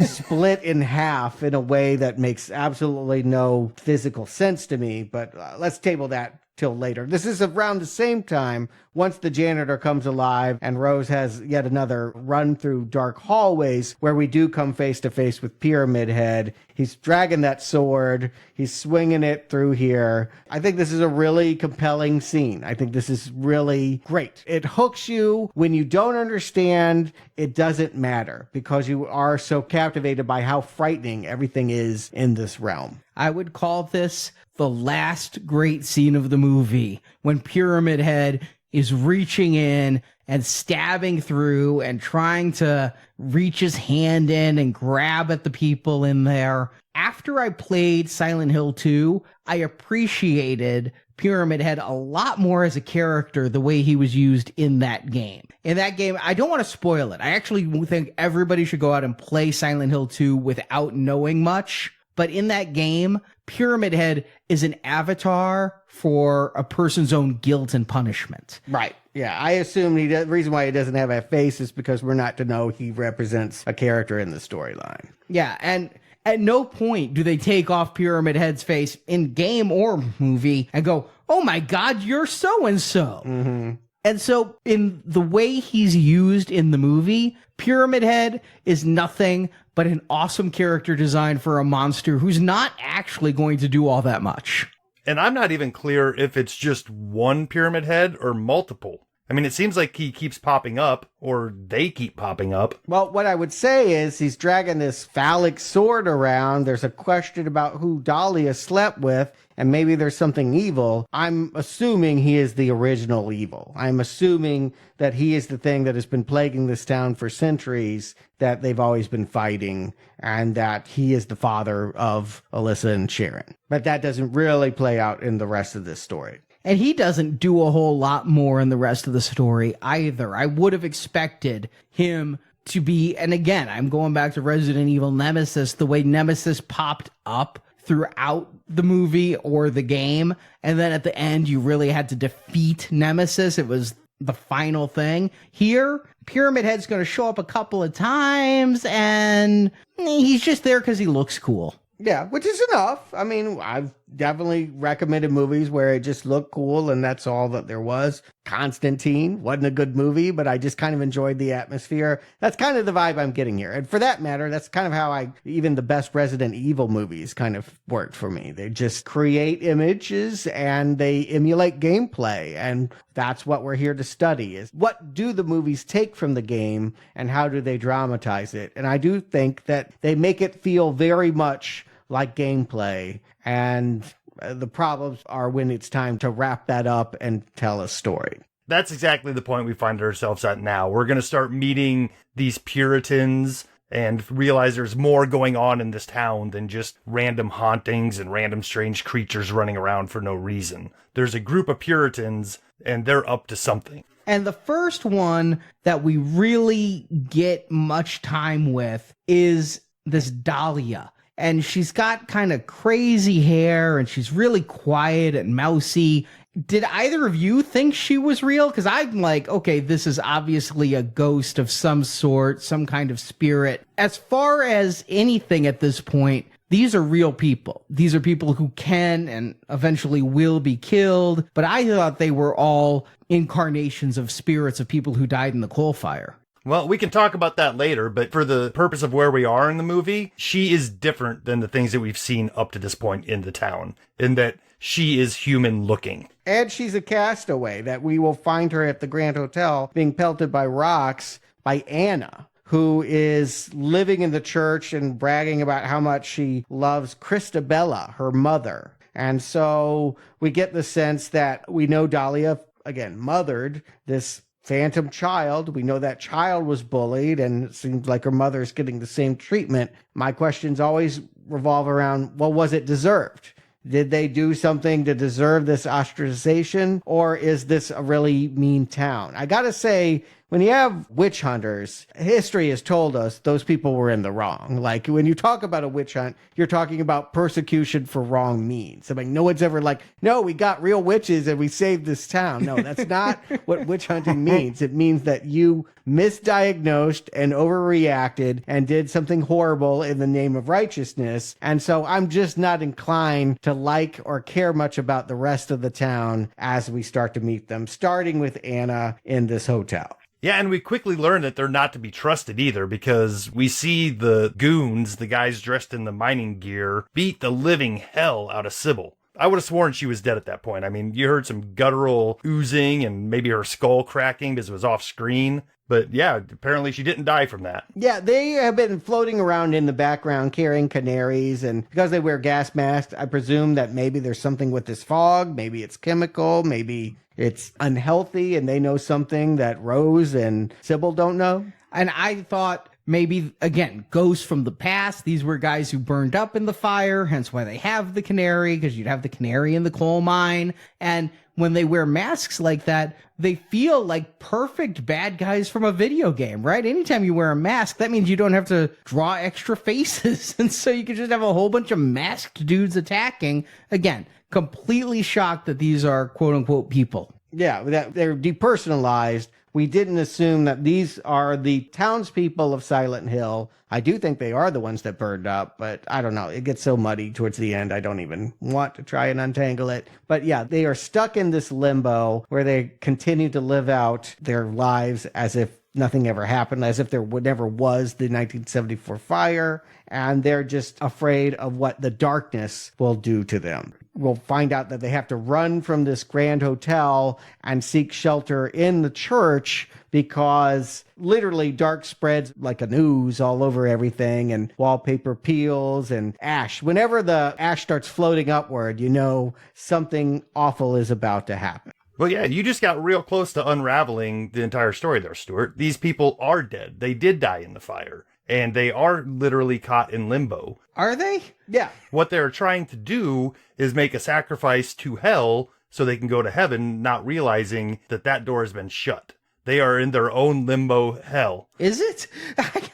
split in half in a way that makes absolutely no physical sense to me. But let's table that till later. This is around the same time, once the janitor comes alive and Rose has yet another run through dark hallways, where we do come face to face with Pyramid Head. He's dragging that sword. He's swinging it through here. I think this is a really compelling scene. I think this is really great. It hooks you. When you don't understand, it doesn't matter, because you are so captivated by how frightening everything is in this realm. I would call this the last great scene of the movie, when Pyramid Head is reaching in and stabbing through and trying to reach his hand in and grab at the people in there. After I played Silent Hill 2, I appreciated Pyramid Head a lot more as a character, the way he was used in that game. In that game, I don't want to spoil it. I actually think everybody should go out and play Silent Hill 2 without knowing much. But in that game, Pyramid Head is an avatar for a person's own guilt and punishment. Right. Yeah, I assume the reason why he doesn't have a face is because we're not to know he represents a character in the storyline. Yeah, and At no point do they take off Pyramid Head's face in game or movie and go, oh my God, you're so-and-so. Mm-hmm. And so in the way he's used in the movie, Pyramid Head is nothing but an awesome character design for a monster who's not actually going to do all that much. And I'm not even clear if it's just one Pyramid Head or multiple. I mean, it seems like he keeps popping up, or they keep popping up. Well, what I would say is he's dragging this phallic sword around. There's a question about who Dahlia slept with, and maybe there's something evil. I'm assuming he is the original evil. I'm assuming that he is the thing that has been plaguing this town for centuries, that they've always been fighting, and that he is the father of Alyssa and Sharon. But that doesn't really play out in the rest of this story. And he doesn't do a whole lot more in the rest of the story either. I would have expected him to be, and again, I'm going back to Resident Evil Nemesis, the way Nemesis popped up throughout the movie or the game, and then at the end you really had to defeat Nemesis. It was the final thing. Here, Pyramid Head's going to show up a couple of times, and he's just there because he looks cool. Yeah, which is enough. I mean, I've definitely recommended movies where it just looked cool and that's all that there was. Constantine wasn't a good movie, but I just kind of enjoyed the atmosphere. That's kind of the vibe I'm getting here. And for that matter, that's kind of how even the best Resident Evil movies kind of worked for me. They just create images and they emulate gameplay. And that's what we're here to study, is what do the movies take from the game and how do they dramatize it? And I do think that they make it feel very much like gameplay, and the problems are when it's time to wrap that up and tell a story. That's exactly the point we find ourselves at now. We're going to start meeting these Puritans and realize there's more going on in this town than just random hauntings and random strange creatures running around for no reason. There's a group of Puritans, and they're up to something. And the first one that we really get much time with is this Dahlia. And she's got kind of crazy hair, and she's really quiet and mousy. Did either of you think she was real? Because I'm like, okay, this is obviously a ghost of some sort, some kind of spirit. As far as anything at this point, these are real people. These are people who can and eventually will be killed. But I thought they were all incarnations of spirits of people who died in the coal fire. Well, we can talk about that later, but for the purpose of where we are in the movie, she is different than the things that we've seen up to this point in the town, in that she is human looking. And she's a castaway, that we will find her at the Grand Hotel being pelted by rocks by Anna, who is living in the church and bragging about how much she loves Christabella, her mother. And so we get the sense that we know Dahlia, again, mothered this phantom child. We know that child was bullied, and it seems like her mother is getting the same treatment. My questions always revolve around, well, was it deserved? Did they do something to deserve this ostracization, or is this a really mean town? I gotta say, when you have witch hunters, history has told us those people were in the wrong. Like, when you talk about a witch hunt, you're talking about persecution for wrong means. I mean, no one's ever like, no, we got real witches and we saved this town. No, that's not what witch hunting means. It means that you misdiagnosed and overreacted and did something horrible in the name of righteousness. And so I'm just not inclined to like or care much about the rest of the town as we start to meet them, starting with Anna in this hotel. Yeah, and we quickly learn that they're not to be trusted either, because we see the goons, the guys dressed in the mining gear, beat the living hell out of Sybil. I would have sworn she was dead at that point. I mean, you heard some guttural oozing and maybe her skull cracking because it was off screen. But yeah, apparently she didn't die from that. Yeah, they have been floating around in the background carrying canaries, and because they wear gas masks, I presume that maybe there's something with this fog, maybe it's chemical, maybe it's unhealthy, and they know something that Rose and Sybil don't know. And I thought maybe, again, ghosts from the past. These were guys who burned up in the fire, hence why they have the canary, because you'd have the canary in the coal mine. And when they wear masks like that, they feel like perfect bad guys from a video game, right? Anytime you wear a mask, that means you don't have to draw extra faces. And so you can just have a whole bunch of masked dudes attacking. Again, completely shocked that these are quote unquote people. Yeah, that they're depersonalized. We didn't assume that these are the townspeople of Silent Hill. I do think they are the ones that burned up, but I don't know. It gets so muddy towards the end, I don't even want to try and untangle it. But yeah, they are stuck in this limbo where they continue to live out their lives as if nothing ever happened, as if there never was the 1974 fire, and they're just afraid of what the darkness will do to them. We'll find out that they have to run from this grand hotel and seek shelter in the church because literally dark spreads like an ooze all over everything, and wallpaper peels and ash. Whenever the ash starts floating upward, you know something awful is about to happen. Well, yeah, you just got real close to unraveling the entire story there, Stuart. These people are dead. They did die in the fire, and they are literally caught in limbo. Are they? Yeah. What they're trying to do is make a sacrifice to hell so they can go to heaven, not realizing that that door has been shut. They are in their own limbo hell. Is it?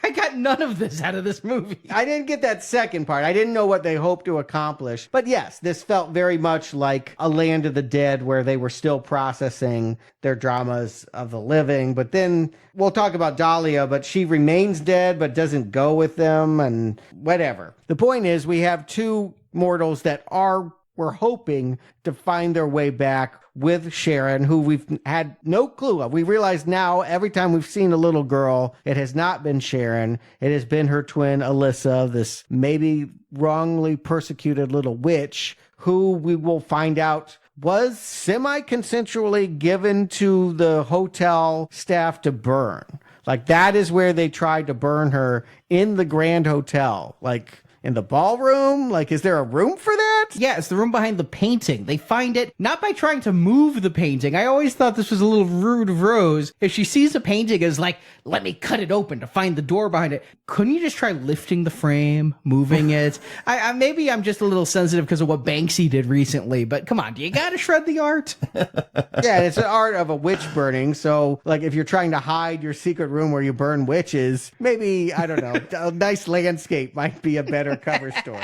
I got none of this out of this movie. I didn't get that second part. I didn't know what they hoped to accomplish. But yes, this felt very much like a Land of the Dead where they were still processing their dramas of the living. But then we'll talk about Dahlia, but she remains dead but doesn't go with them and whatever. The point is we have two mortals that we're hoping to find their way back with Sharon, who we've had no clue of. We realize now every time we've seen a little girl, it has not been Sharon. It has been her twin, Alyssa, this maybe wrongly persecuted little witch who we will find out was semi-consensually given to the hotel staff to burn. Like that is where they tried to burn her, in the Grand Hotel. Like in the ballroom? Like, is there a room for that? Yeah, it's the room behind the painting. They find it not by trying to move the painting. I always thought this was a little rude of Rose. If she sees a painting as like, let me cut it open to find the door behind it. Couldn't you just try lifting the frame, moving it? Maybe I'm just a little sensitive because of what Banksy did recently, but come on, do you gotta shred the art? Yeah, it's an art of a witch burning. So, like, if you're trying to hide your secret room where you burn witches, maybe, I don't know, a nice landscape might be a better cover story.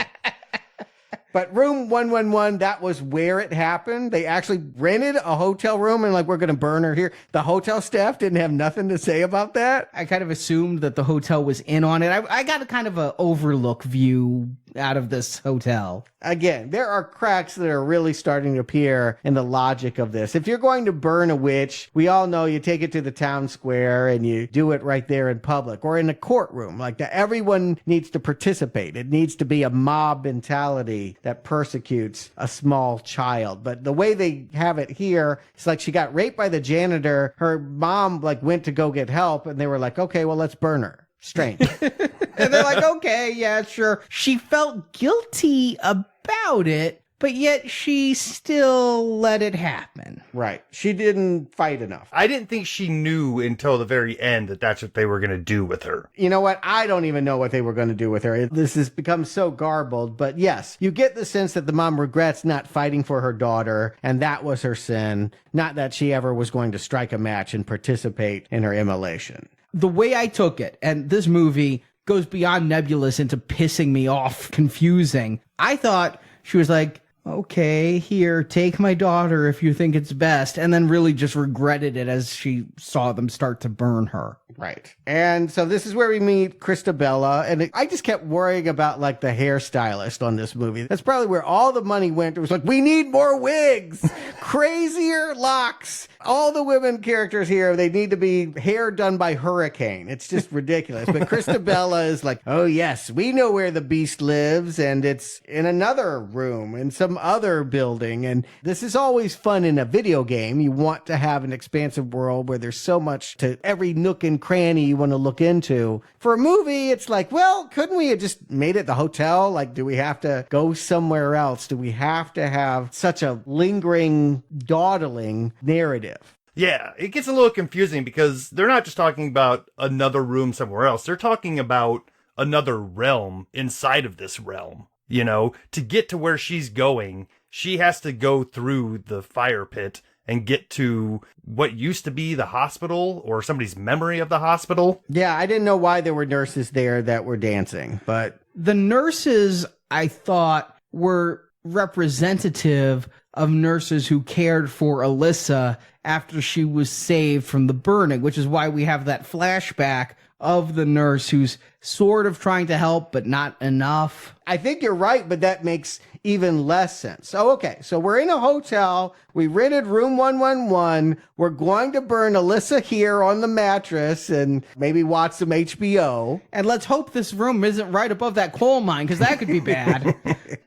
But room 111, that was where it happened. They actually rented a hotel room and like, we're going to burn her here. The hotel staff didn't have nothing to say about that. I kind of assumed that the hotel was in on it. I got a kind of an overlook view out of this hotel. Again, there are cracks that are really starting to appear in the logic of this. If you're going to burn a witch, we all know you take it to the town square and you do it right there in public or in a courtroom. Like that, everyone needs to participate. It needs to be a mob mentality that persecutes a small child. But the way they have it here, it's like she got raped by the janitor. Her mom like went to go get help and they were like, okay, well, let's burn her. Strange. And they're like, okay, yeah, sure. She felt guilty about it, but yet she still let it happen. Right. She didn't fight enough. I didn't think she knew until the very end that that's what they were going to do with her. You know what? I don't even know what they were going to do with her. This has become so garbled. But yes, you get the sense that the mom regrets not fighting for her daughter, and that was her sin. Not that she ever was going to strike a match and participate in her immolation. The way I took it, and this movie goes beyond nebulous into pissing me off, confusing. I thought she was like, okay, here, take my daughter if you think it's best, and then really just regretted it as she saw them start to burn her. Right. And so this is where we meet Christabella, and I just kept worrying about like the hairstylist on this movie. That's probably where all the money went. It was like, we need more wigs, crazier locks. All the women characters here, they need to be hair done by Hurricane. It's just ridiculous. But Christabella is like, oh yes, we know where the beast lives, and it's in another room in some other building. And this is always fun in a video game. You want to have an expansive world where there's so much to every nook and cranny you want to look into. For a movie, it's like, well, couldn't we have just made it the hotel? Like, do we have to go somewhere else? Do we have to have such a lingering, dawdling narrative? Yeah, it gets a little confusing because they're not just talking about another room somewhere else. They're talking about another realm inside of this realm. You know, to get to where she's going, she has to go through the fire pit and get to what used to be the hospital or somebody's memory of the hospital. Yeah, I didn't know why there were nurses there that were dancing, but the nurses, I thought, were representative of nurses who cared for Alyssa after she was saved from the burning, which is why we have that flashback of the nurse who's sort of trying to help, but not enough. I think you're right, but that makes even less sense. So, okay, so we're in a hotel. We rented room 111. We're going to burn Alyssa here on the mattress and maybe watch some HBO. And let's hope this room isn't right above that coal mine, because that could be bad.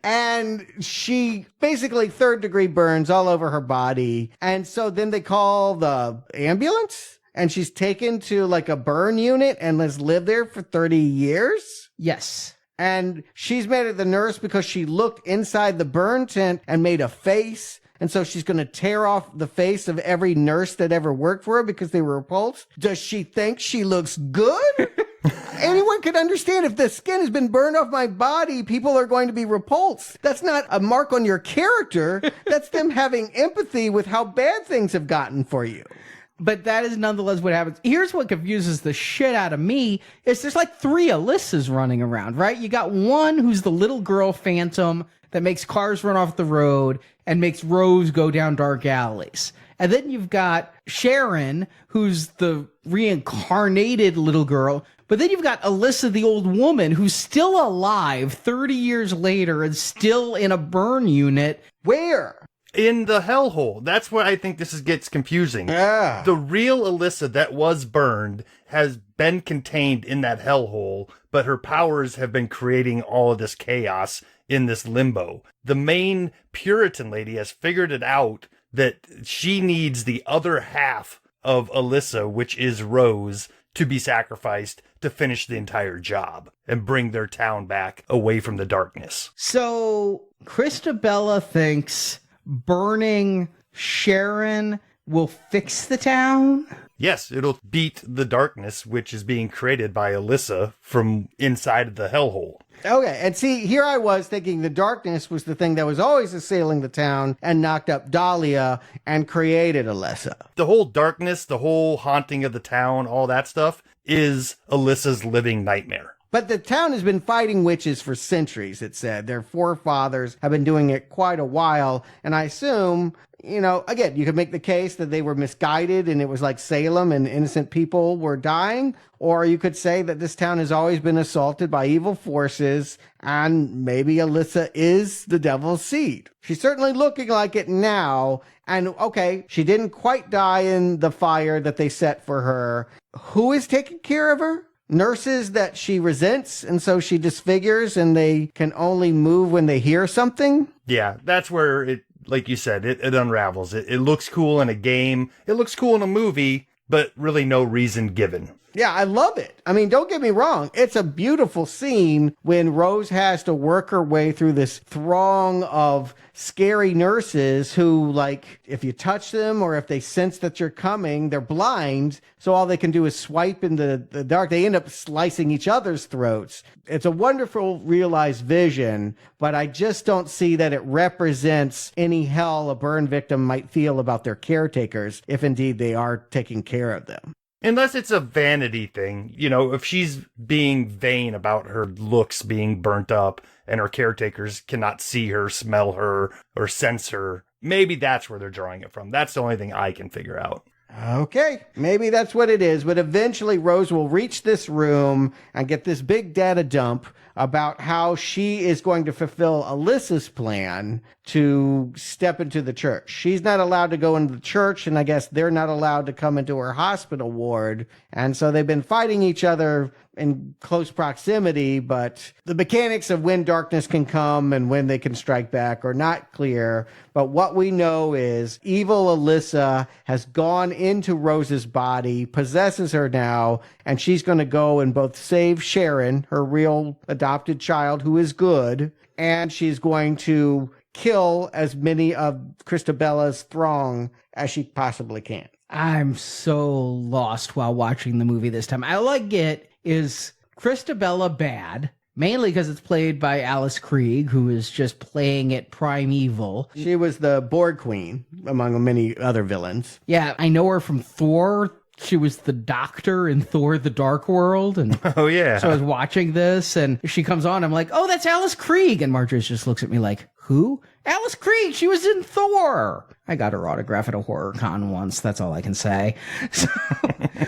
And she basically third-degree burns all over her body. And so then they call the ambulance? And she's taken to like a burn unit and has lived there for 30 years? Yes. And she's made it the nurse because she looked inside the burn tent and made a face. And so she's going to tear off the face of every nurse that ever worked for her because they were repulsed. Does she think she looks good? Anyone could understand if the skin has been burned off my body, people are going to be repulsed. That's not a mark on your character. That's them having empathy with how bad things have gotten for you. But that is nonetheless what happens. Here's what confuses the shit out of me is there's like 3 Alyssas running around, right? You got one who's the little girl phantom that makes cars run off the road and makes Rose go down dark alleys. And then you've got Sharon, who's the reincarnated little girl. But then you've got Alyssa, the old woman, who's still alive 30 years later and still in a burn unit. Where? In the hellhole. That's where I think gets confusing. Yeah. The real Alyssa that was burned has been contained in that hellhole, but her powers have been creating all of this chaos in this limbo. The main Puritan lady has figured it out that she needs the other half of Alyssa, which is Rose, to be sacrificed to finish the entire job and bring their town back away from the darkness. So Christabella thinks burning Sharon will fix the town? Yes, it'll beat the darkness, which is being created by Alyssa from inside of the hellhole. Okay, and see, here I was thinking the darkness was the thing that was always assailing the town and knocked up Dahlia and created Alyssa. The whole darkness, the whole haunting of the town, all that stuff is Alyssa's living nightmare. But the town has been fighting witches for centuries, it said. Their forefathers have been doing it quite a while. And I assume, again, you could make the case that they were misguided and it was like Salem and innocent people were dying. Or you could say that this town has always been assaulted by evil forces and maybe Alyssa is the devil's seed. She's certainly looking like it now. And okay, she didn't quite die in the fire that they set for her. Who is taking care of her? Nurses that she resents, and so she disfigures, and they can only move when they hear something? Yeah, that's where it, like you said, it unravels. It looks cool in a game. It looks cool in a movie, but really no reason given. Yeah, I love it. I mean, don't get me wrong. It's a beautiful scene when Rose has to work her way through this throng of scary nurses who, like, if you touch them or if they sense that you're coming, they're blind. So all they can do is swipe in the dark. They end up slicing each other's throats. It's a wonderful realized vision, but I just don't see that it represents any hell a burn victim might feel about their caretakers, if indeed they are taking care of them. Unless it's a vanity thing, if she's being vain about her looks being burnt up and her caretakers cannot see her, smell her, or sense her, maybe that's where they're drawing it from. That's the only thing I can figure out. Okay, maybe that's what it is, but eventually Rose will reach this room and get this big data dump about how she is going to fulfill Alyssa's plan to step into the church. She's not allowed to go into the church, and I guess they're not allowed to come into her hospital ward. And so they've been fighting each other in close proximity, but the mechanics of when darkness can come and when they can strike back are not clear. But what we know is evil Alyssa has gone into Rose's body, possesses her now, and she's going to go and both save Sharon, her real adopted child who is good, and she's going to kill as many of Christabella's throng as she possibly can. I'm so lost while watching the movie this time. All I get is Christabella bad, mainly because it's played by Alice Krieg, who is just playing it primeval. She was the board queen, among many other villains. Yeah, I know her from Thor she was the doctor in Thor the Dark World. And Oh, yeah. so I was watching this and she comes on. I'm like, oh, that's Alice Krieg. And Marjorie just looks at me like, who? Alice Krieg. She was in Thor. I got her autograph at a horror con once. That's all I can say. So,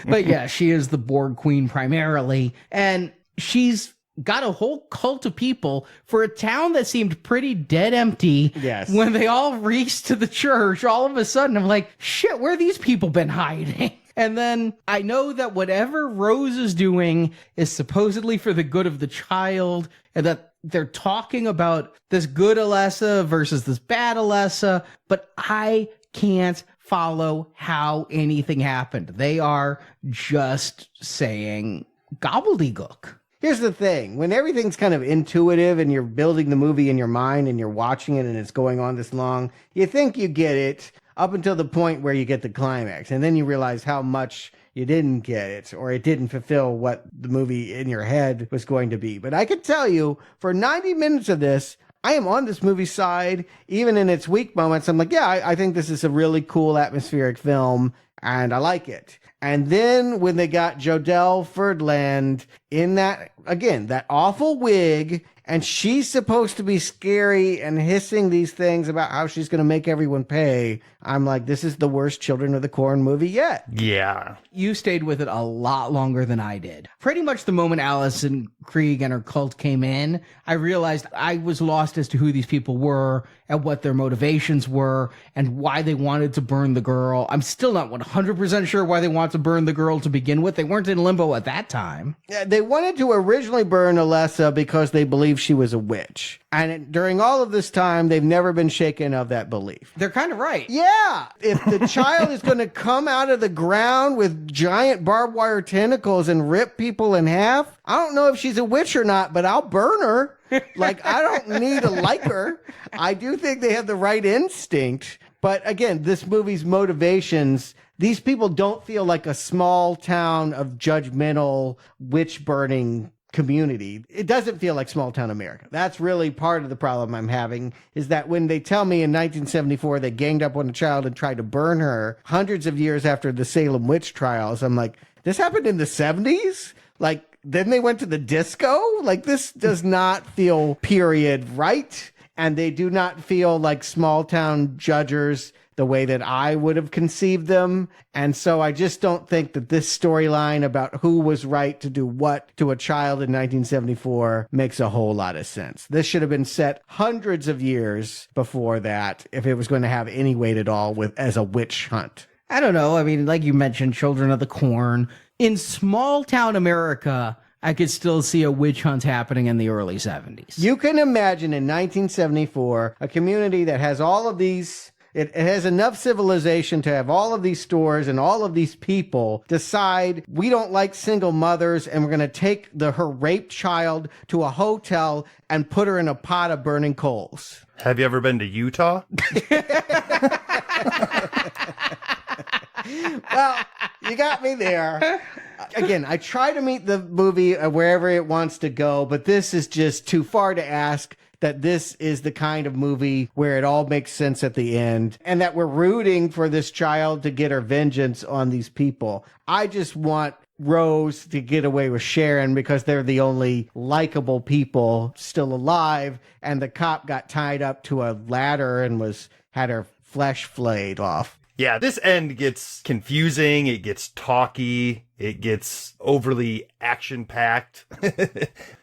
but yeah, she is the Borg Queen primarily. And she's got a whole cult of people for a town that seemed pretty dead empty. Yes. When they all raced to the church, all of a sudden, I'm like, shit, where have these people been hiding? And then I know that whatever Rose is doing is supposedly for the good of the child, and that they're talking about this good Alessa versus this bad Alessa, but I can't follow how anything happened. They are just saying gobbledygook. Here's the thing. When everything's kind of intuitive and you're building the movie in your mind and you're watching it and it's going on this long, you think you get it up until the point where you get the climax. And then you realize how much you didn't get it, or it didn't fulfill what the movie in your head was going to be. But I can tell you, for 90 minutes of this, I am on this movie's side. Even in its weak moments, I'm like, yeah, I think this is a really cool atmospheric film, and I like it. And then when they got Jodelle Ferdland in that, again, that awful wig, and she's supposed to be scary and hissing these things about how she's going to make everyone pay, I'm like, this is the worst Children of the Corn movie yet. Yeah. You stayed with it a lot longer than I did. Pretty much the moment Alison Krieg and her cult came in, I realized I was lost as to who these people were and what their motivations were and why they wanted to burn the girl. I'm still not 100% sure why they want to burn the girl to begin with. They weren't in limbo at that time. They wanted to originally burn Alessa because they believed she was a witch. And during all of this time, they've never been shaken of that belief. They're kind of right. Yeah. If the child is going to come out of the ground with giant barbed wire tentacles and rip people in half, I don't know if she's a witch or not, but I'll burn her. Like, I don't need to like her. I do think they have the right instinct. But again, this movie's motivations, these people don't feel like a small town of judgmental witch burning community. It doesn't feel like small town America. That's really part of the problem I'm having, is that when they tell me in 1974 they ganged up on a child and tried to burn her hundreds of years after the Salem witch trials, I'm like, this happened in the 70s? Like, then they went to the disco? Like, this does not feel period right. And they do not feel like small town judgers the way that I would have conceived them. And so I just don't think that this storyline about who was right to do what to a child in 1974 makes a whole lot of sense. This should have been set hundreds of years before that if it was going to have any weight at all as a witch hunt. I don't know. I mean, like you mentioned, Children of the Corn. In small town America, I could still see a witch hunt happening in the early 70s. You can imagine in 1974, a community that has all of these... It has enough civilization to have all of these stores and all of these people decide we don't like single mothers and we're going to take her raped child to a hotel and put her in a pot of burning coals. Have you ever been to Utah? Well, you got me there. Again, I try to meet the movie wherever it wants to go, but this is just too far to ask. That this is the kind of movie where it all makes sense at the end and that we're rooting for this child to get her vengeance on these people. I just want Rose to get away with Sharon because they're the only likable people still alive, and the cop got tied up to a ladder and had her flesh flayed off. Yeah, this end gets confusing, it gets talky, it gets overly action-packed.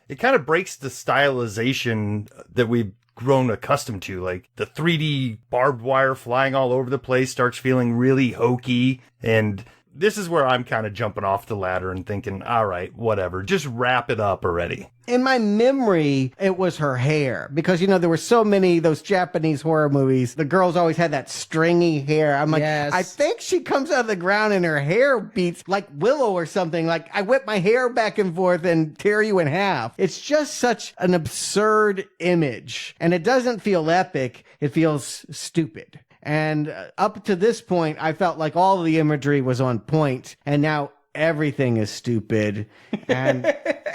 It kind of breaks the stylization that we've grown accustomed to. Like, the 3D barbed wire flying all over the place starts feeling really hokey, and this is where I'm kind of jumping off the ladder and thinking, all right, whatever, just wrap it up already. In my memory, it was her hair. Because, there were so many, those Japanese horror movies, the girls always had that stringy hair. I'm like, yes. I think she comes out of the ground and her hair beats like Willow or something. Like, I whip my hair back and forth and tear you in half. It's just such an absurd image. And it doesn't feel epic. It feels stupid. And up to this point, I felt like all of the imagery was on point, and now everything is stupid. And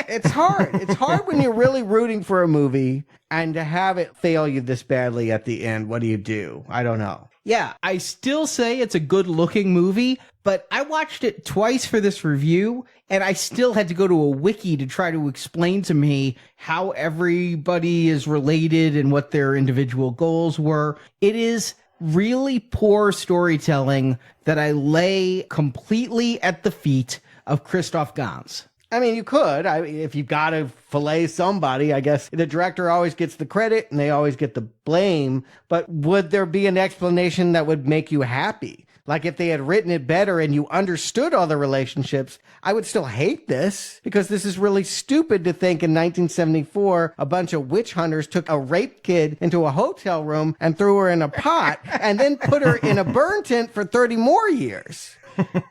it's hard. It's hard when you're really rooting for a movie, and to have it fail you this badly at the end, what do you do? I don't know. Yeah, I still say it's a good-looking movie, but but I watched it twice for this review, and I still had to go to a wiki to try to explain to me how everybody is related and what their individual goals were. It is really poor storytelling that I lay completely at the feet of Christoph Gans. I mean, you could. If you got to fillet somebody, I guess the director always gets the credit and they always get the blame. But would there be an explanation that would make you happy? Like if they had written it better and you understood all the relationships, I would still hate this because this is really stupid to think in 1974, a bunch of witch hunters took a raped kid into a hotel room and threw her in a pot and then put her in a burn tent for 30 more years.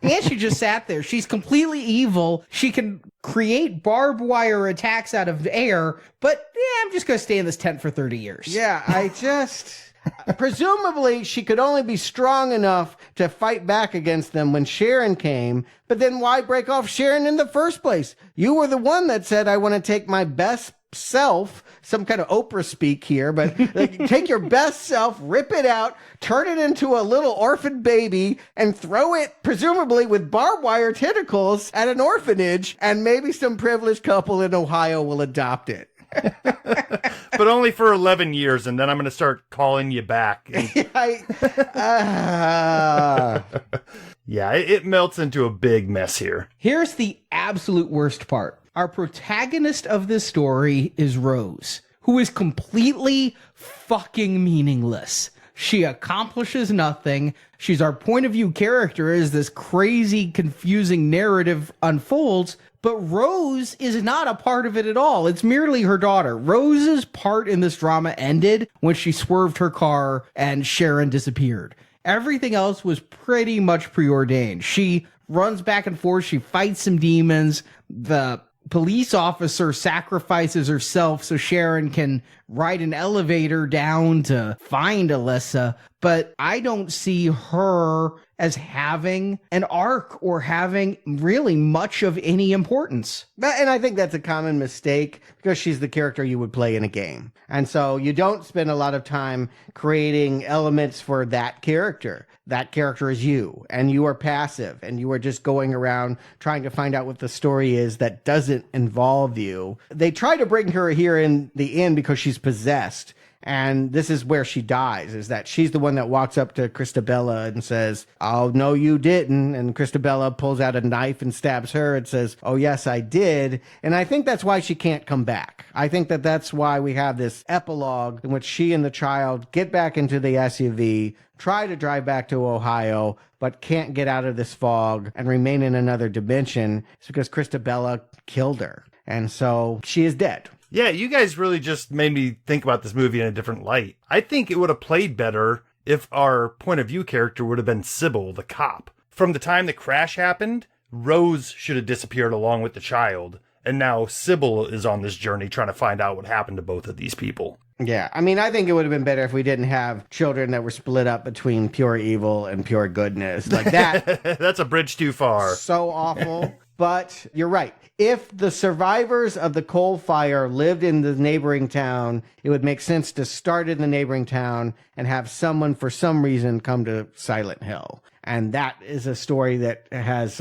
And she just sat there. She's completely evil. She can create barbed wire attacks out of air, but I'm just going to stay in this tent for 30 years. Yeah, presumably, she could only be strong enough to fight back against them when Sharon came. But then why break off Sharon in the first place? You were the one that said, I want to take my best self, some kind of Oprah speak here, but take your best self, rip it out, turn it into a little orphan baby, and throw it, presumably with barbed wire tentacles, at an orphanage, and maybe some privileged couple in Ohio will adopt it. But only for 11 years, and then I'm going to start calling you back. Yeah, it melts into a big mess here. Here's the absolute worst part. Our protagonist of this story is Rose, who is completely fucking meaningless. She accomplishes nothing. She's our point of view character as this crazy, confusing narrative unfolds. But Rose is not a part of it at all. It's merely her daughter. Rose's part in this drama ended when she swerved her car and Sharon disappeared. Everything else was pretty much preordained. She runs back and forth. She fights some demons. The police officer sacrifices herself so Sharon can ride an elevator down to find Alyssa, but I don't see her as having an arc or having really much of any importance. And I think that's a common mistake because she's the character you would play in a game. And so you don't spend a lot of time creating elements for that character. That character is you, and you are passive, and you are just going around trying to find out what the story is that doesn't involve you. They try to bring her here in the end because she's possessed. And this is where she dies, is that she's the one that walks up to Christabella and says, oh, no, you didn't. And Christabella pulls out a knife and stabs her and says, oh, yes, I did. And I think that's why she can't come back. I think that that's why we have this epilogue in which she and the child get back into the SUV, try to drive back to Ohio, but can't get out of this fog and remain in another dimension. It's because Christabella killed her. And so she is dead. Yeah, you guys really just made me think about this movie in a different light. I think it would have played better if our point of view character would have been Sybil, the cop. From the time the crash happened, Rose should have disappeared along with the child. And now Sybil is on this journey trying to find out what happened to both of these people. Yeah, I mean, I think it would have been better if we didn't have children that were split up between pure evil and pure goodness. Like that. That's a bridge too far. So awful. But you're right. If the survivors of the coal fire lived in the neighboring town, it would make sense to start in the neighboring town and have someone, for some reason, come to Silent Hill. And that is a story that has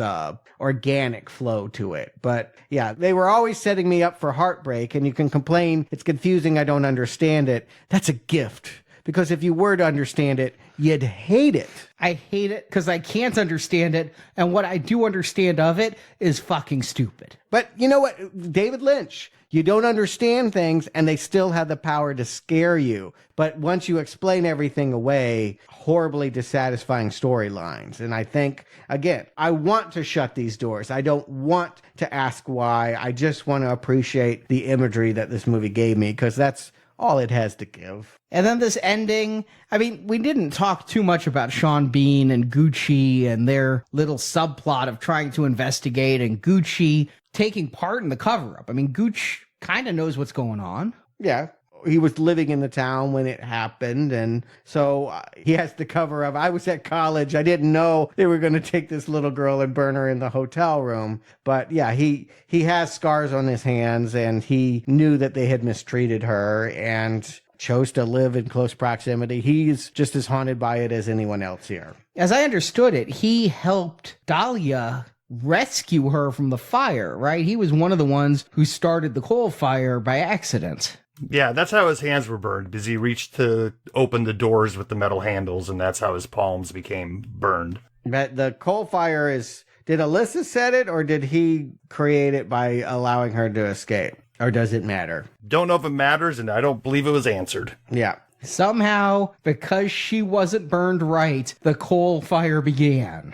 organic flow to it. But yeah, they were always setting me up for heartbreak, and you can complain, it's confusing, I don't understand it. That's a gift. Because if you were to understand it, you'd hate it. I hate it because I can't understand it, and what I do understand of it is fucking stupid. But you know what? David Lynch, you don't understand things, and they still have the power to scare you. But once you explain everything away, horribly dissatisfying storylines. And I think, again, I want to shut these doors. I don't want to ask why. I just want to appreciate the imagery that this movie gave me, because that's all it has to give. And then this ending, I mean, we didn't talk too much about Sean Bean and Gucci and their little subplot of trying to investigate and Gucci taking part in the cover-up. I mean, Gucci kind of knows what's going on. Yeah. He was living in the town when it happened, and so he has the cover of, I was at college, I didn't know they were going to take this little girl and burn her in the hotel room. But yeah, he has scars on his hands, and he knew that they had mistreated her, and chose to live in close proximity. He's just as haunted by it as anyone else here. As I understood it, he helped Dahlia rescue her from the fire, right? He was one of the ones who started the coal fire by accident. Yeah, that's how his hands were burned, because he reached to open the doors with the metal handles, and that's how his palms became burned. But the coal fire is... Did Alyssa set it, or did he create it by allowing her to escape? Or does it matter? Don't know if it matters, and I don't believe it was answered. Yeah. Somehow, because she wasn't burned right, the coal fire began.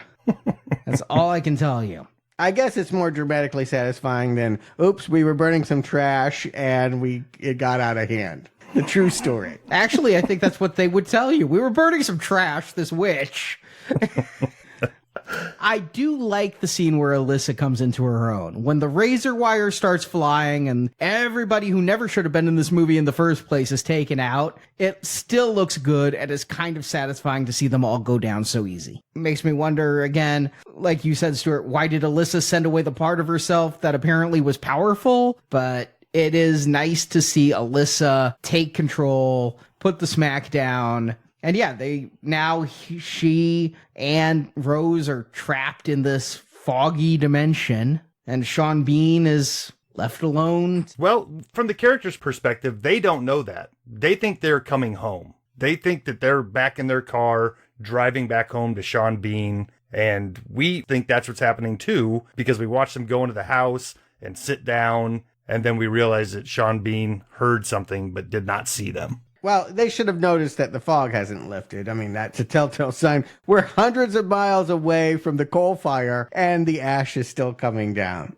That's all I can tell you. I guess it's more dramatically satisfying than, oops, we were burning some trash and it got out of hand. The true story. Actually, I think that's what they would tell you. We were burning some trash, this witch. I do like the scene where Alyssa comes into her own. When the razor wire starts flying and everybody who never should have been in this movie in the first place is taken out, it still looks good and is kind of satisfying to see them all go down so easy. It makes me wonder, again, like you said, Stuart, why did Alyssa send away the part of herself that apparently was powerful? But it is nice to see Alyssa take control, put the smack down. And yeah, she and Rose are trapped in this foggy dimension, and Sean Bean is left alone. Well, from the character's perspective, they don't know that. They think they're coming home. They think that they're back in their car, driving back home to Sean Bean, and we think that's what's happening too, because we watch them go into the house and sit down, and then we realize that Sean Bean heard something but did not see them. Well, they should have noticed that the fog hasn't lifted. I mean, that's a telltale sign. We're hundreds of miles away from the coal fire, and the ash is still coming down.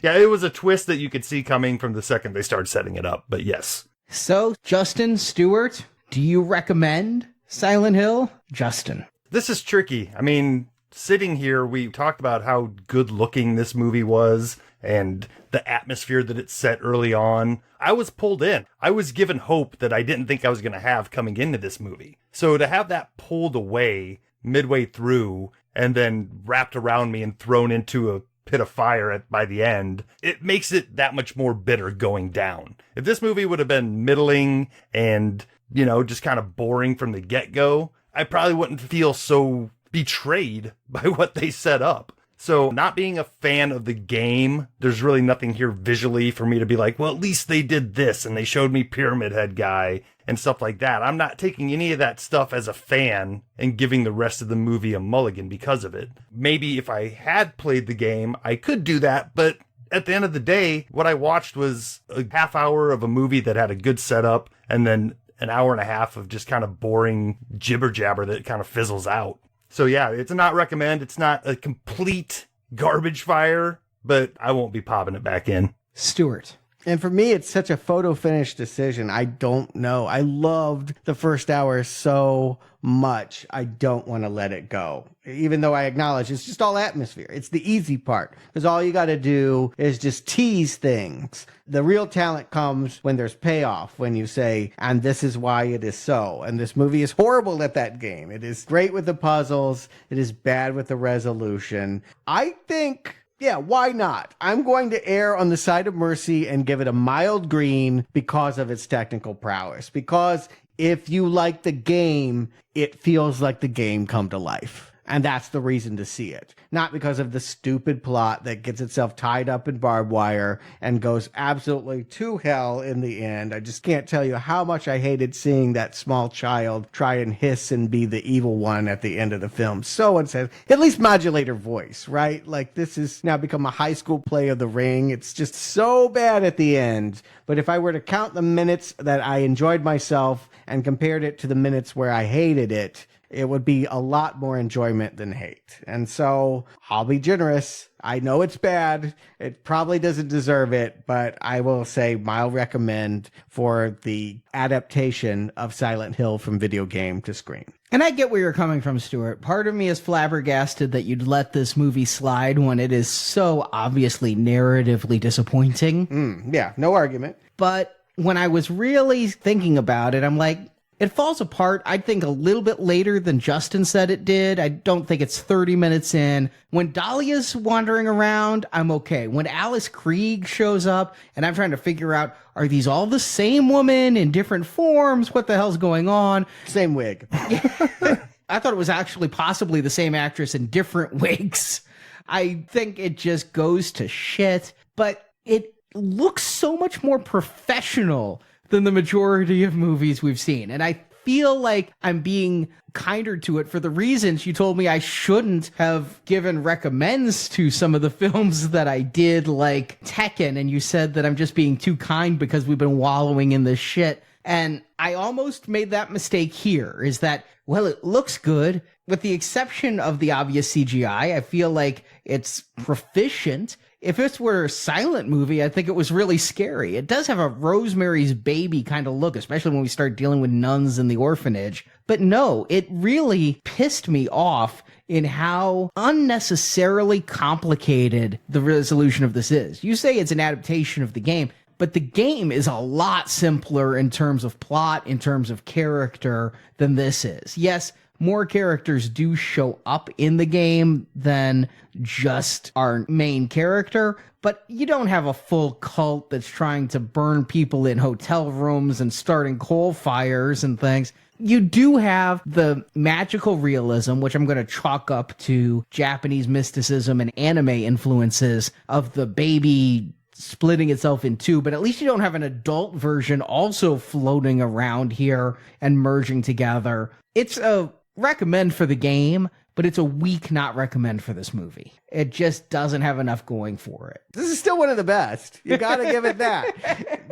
Yeah, it was a twist that you could see coming from the second they started setting it up, but yes. So, Justin, Stuart, do you recommend Silent Hill? Justin. This is tricky. I mean, sitting here, we talked about how good looking this movie was and the atmosphere that it set early on. I was pulled in. I was given hope that I didn't think I was going to have coming into this movie. So to have that pulled away midway through and then wrapped around me and thrown into a pit of fire by the end, it makes it that much more bitter going down. If this movie would have been middling and, just kind of boring from the get-go, I probably wouldn't feel so betrayed by what they set up. So not being a fan of the game, there's really nothing here visually for me to be like, well, at least they did this and they showed me Pyramid Head guy and stuff like that. I'm not taking any of that stuff as a fan and giving the rest of the movie a mulligan because of it. Maybe if I had played the game, I could do that, but at the end of the day, what I watched was a half hour of a movie that had a good setup and then an hour and a half of just kind of boring jibber jabber that kind of fizzles out. So yeah, it's a not recommend. It's not a complete garbage fire, but I won't be popping it back in. Stuart. And for me, it's such a photo finish decision. I don't know. I loved the first hour so much. I don't want to let it go. Even though I acknowledge it's just all atmosphere. It's the easy part. Because all you got to do is just tease things. The real talent comes when there's payoff. When you say, and this is why it is so. And this movie is horrible at that game. It is great with the puzzles. It is bad with the resolution. I think... yeah, why not? I'm going to err on the side of mercy and give it a mild green because of its technical prowess. Because if you like the game, it feels like the game come to life. And that's the reason to see it. Not because of the stupid plot that gets itself tied up in barbed wire and goes absolutely to hell in the end. I just can't tell you how much I hated seeing that small child try and hiss and be the evil one at the end of the film. So unsaid. At least modulate her voice, right? Like, this has now become a high school play of The Ring. It's just so bad at the end. But if I were to count the minutes that I enjoyed myself and compared it to the minutes where I hated it, it would be a lot more enjoyment than hate. And so I'll be generous. I know it's bad. It probably doesn't deserve it, but I will say mild recommend for the adaptation of Silent Hill from video game to screen. And I get where you're coming from, Stuart. Part of me is flabbergasted that you'd let this movie slide when it is so obviously narratively disappointing. Yeah, no argument. But when I was really thinking about it, I'm like, It falls apart, I think, a little bit later than Justin said it did. I don't think it's 30 minutes in. When Dahlia's wandering around, I'm okay. When Alice Krieg shows up and I'm trying to figure out, are these all the same woman in different forms? What the hell's going on? Same wig. I thought it was actually possibly the same actress in different wigs. I think it just goes to shit, but it looks so much more professional than the majority of movies we've seen. And I feel like I'm being kinder to it for the reasons you told me I shouldn't have given recommends to some of the films that I did, like Tekken, and you said that I'm just being too kind because we've been wallowing in this shit. And I almost made that mistake here, is that, well, it looks good. With the exception of the obvious CGI, I feel like it's proficient. If this were a silent movie, I think it was really scary. It does have a Rosemary's Baby kind of look, especially when we start dealing with nuns in the orphanage. But no, it really pissed me off in how unnecessarily complicated the resolution of this is. You say it's an adaptation of the game, but the game is a lot simpler in terms of plot, in terms of character than this is. Yes, more characters do show up in the game than just our main character, but you don't have a full cult that's trying to burn people in hotel rooms and starting coal fires and things. You do have the magical realism, which I'm going to chalk up to Japanese mysticism and anime influences of the baby splitting itself in two, but at least you don't have an adult version also floating around here and merging together. It's a recommend for the game, but it's a weak not recommend for this movie. It just doesn't have enough going for it. This is still one of the best. You got to give it that.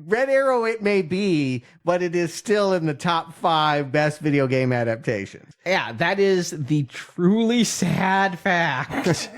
Red Arrow it may be, but it is still in the top 5 best video game adaptations. Yeah, that is the truly sad fact.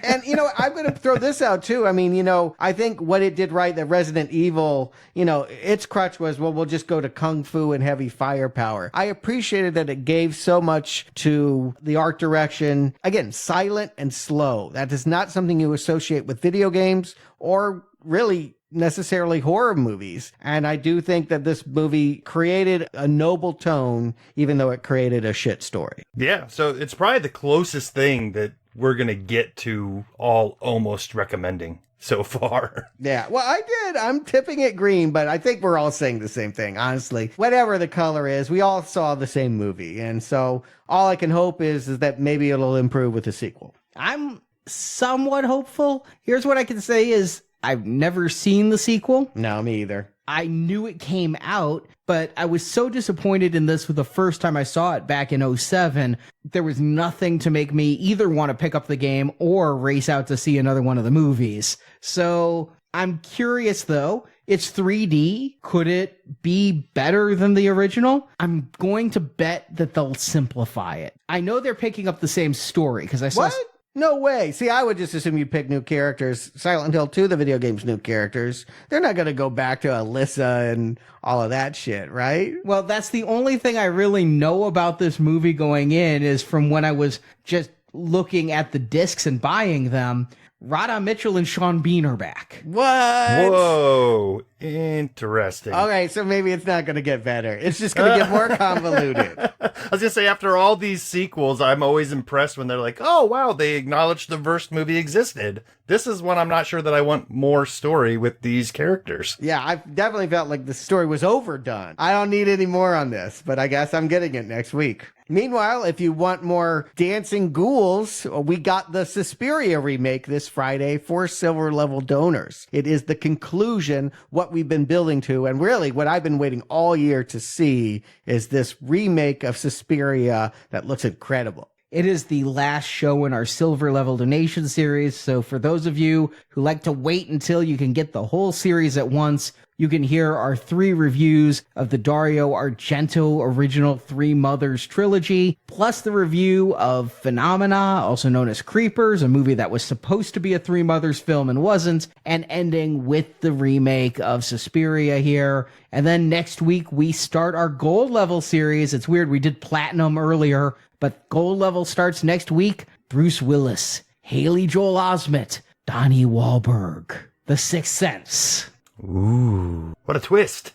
And, I'm going to throw this out, too. I mean, I think what it did right, that Resident Evil, its crutch was, well, we'll just go to Kung Fu and heavy firepower. I appreciated that it gave so much to the art direction. Again, silent and slow. That is not something you associate with video games or really necessarily horror movies. And I do think that this movie created a noble tone, even though it created a shit story. Yeah, so it's probably the closest thing that we're going to get to all almost recommending so far. Yeah, well, I did. I'm tipping it green, but I think we're all saying the same thing, honestly. Whatever the color is, we all saw the same movie. And so all I can hope is that maybe it'll improve with the sequel. I'm somewhat hopeful. Here's what I can say is I've never seen the sequel. No, me either. I knew it came out, but I was so disappointed in this for the first time I saw it back in 2007. There was nothing to make me either want to pick up the game or race out to see another one of the movies. So I'm curious, though. It's 3D. Could it be better than the original? I'm going to bet that they'll simplify it. I know they're picking up the same story because I saw... What? No way. See, I would just assume you pick new characters. Silent Hill 2, the video game's new characters. They're not going to go back to Alyssa and all of that shit, right? Well, that's the only thing I really know about this movie going in is from when I was just looking at the discs and buying them. Radha Mitchell and Sean Bean are back. What? Whoa. Interesting. Okay, so maybe it's not going to get better. It's just going to get more convoluted. I was going to say, after all these sequels, I'm always impressed when they're like, oh, wow, they acknowledged the first movie existed. This is one I'm not sure that I want more story with these characters. Yeah, I definitely felt like the story was overdone. I don't need any more on this, but I guess I'm getting it next week. Meanwhile, if you want more dancing ghouls, we got the Suspiria remake this Friday for silver level donors. It is the conclusion, what we've been building to, and really what I've been waiting all year to see is this remake of Suspiria that looks incredible. It is the last show in our silver level donation series, so for those of you who like to wait until you can get the whole series at once, you can hear our 3 reviews of the Dario Argento original Three Mothers trilogy, plus the review of Phenomena, also known as Creepers, a movie that was supposed to be a Three Mothers film and wasn't, and ending with the remake of Suspiria here. And then next week, we start our gold level series. It's weird, we did platinum earlier, but gold level starts next week. Bruce Willis, Haley Joel Osment, Donnie Wahlberg, The Sixth Sense. Ooh, what a twist.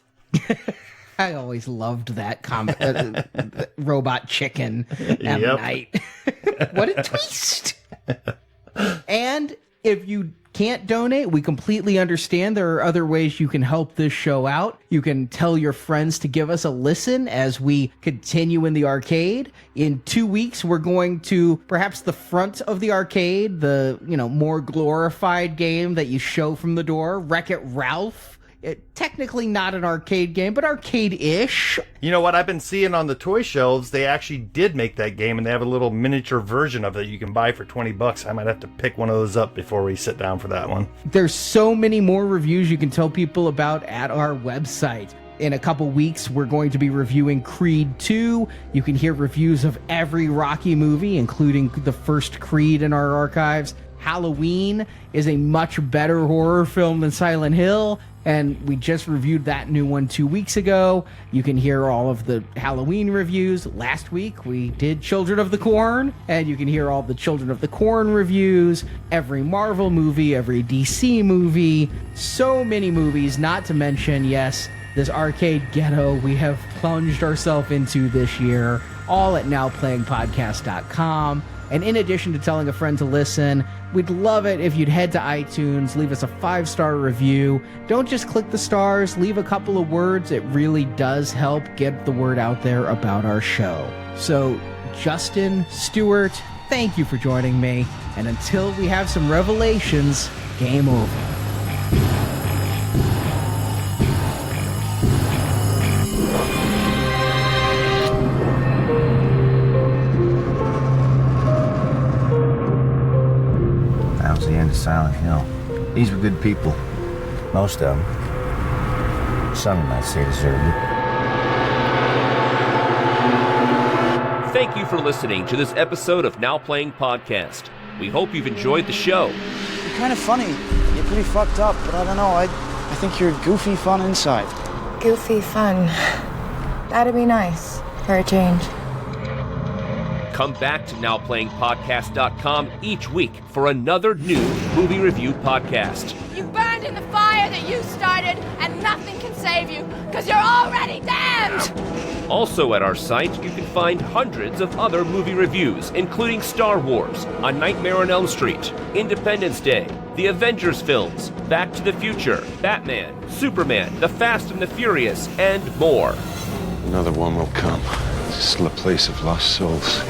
I always loved that robot chicken at night. What a twist! And if you can't donate, we completely understand. There are other ways you can help this show out. You can tell your friends to give us a listen as we continue in the arcade. In 2 weeks, we're going to perhaps the front of the arcade, the, more glorified game that you show from the door, Wreck-It Ralph. Technically not an arcade game, but arcade-ish. You know what? I've been seeing on the toy shelves, they actually did make that game, and they have a little miniature version of it you can buy for $20. I might have to pick one of those up before we sit down for that one. There's so many more reviews you can tell people about at our website. In a couple weeks, we're going to be reviewing Creed 2. You can hear reviews of every Rocky movie, including the first Creed in our archives. Halloween is a much better horror film than Silent Hill, and we just reviewed that new one 2 weeks ago. You can hear all of the Halloween reviews. Last week, we did Children of the Corn, and you can hear all the Children of the Corn reviews, every Marvel movie, every DC movie, so many movies, not to mention, yes, this arcade ghetto we have plunged ourselves into this year, all at nowplayingpodcast.com. And in addition to telling a friend to listen, we'd love it if you'd head to iTunes, leave us a 5-star review. Don't just click the stars, leave a couple of words. It really does help get the word out there about our show. So, Justin, Stuart, thank you for joining me. And until we have some revelations, game over. Silent Hill. These were good people. Most of them. Some might say deserved it. Thank you for listening to this episode of Now Playing Podcast. We hope you've enjoyed the show. You're kind of funny. You're pretty fucked up, but I don't know. I think you're goofy fun inside. Goofy fun. That'd be nice for a change. Come back to NowPlayingPodcast.com each week for another new movie review podcast. You burned in the fire that you started, and nothing can save you, because you're already damned! Also at our site, you can find hundreds of other movie reviews, including Star Wars, A Nightmare on Elm Street, Independence Day, the Avengers films, Back to the Future, Batman, Superman, The Fast and the Furious, and more. Another one will come. This is the place of lost souls.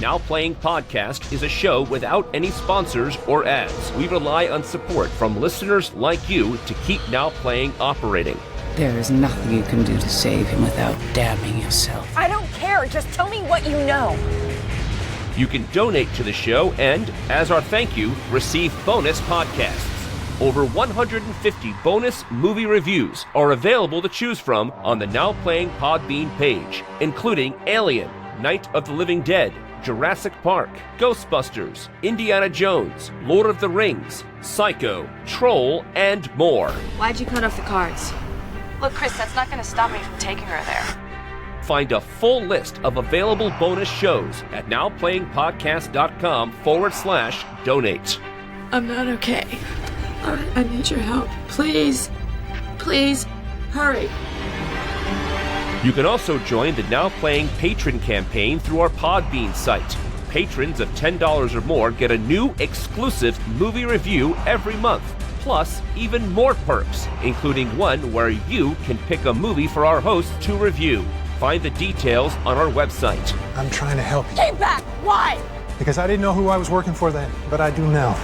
Now Playing Podcast is a show without any sponsors or ads. We rely on support from listeners like you to keep Now Playing operating. There is nothing you can do to save him without damning yourself. I don't care. Just tell me what you know. You can donate to the show and, as our thank you, receive bonus podcasts. Over 150 bonus movie reviews are available to choose from on the Now Playing Podbean page, including Alien, Night of the Living Dead, Jurassic Park, Ghostbusters, Indiana Jones, Lord of the Rings, Psycho, Troll, and more. Why'd you cut off the cards? Look, Chris, that's not going to stop me from taking her there. Find a full list of available bonus shows at nowplayingpodcast.com/donate. I'm not okay. I need your help. Please. Please, hurry. You can also join the Now Playing patron campaign through our Podbean site. Patrons of $10 or more get a new exclusive movie review every month, plus even more perks, including one where you can pick a movie for our hosts to review. Find the details on our website. I'm trying to help you. Stay back! Why? Because I didn't know who I was working for then, but I do now.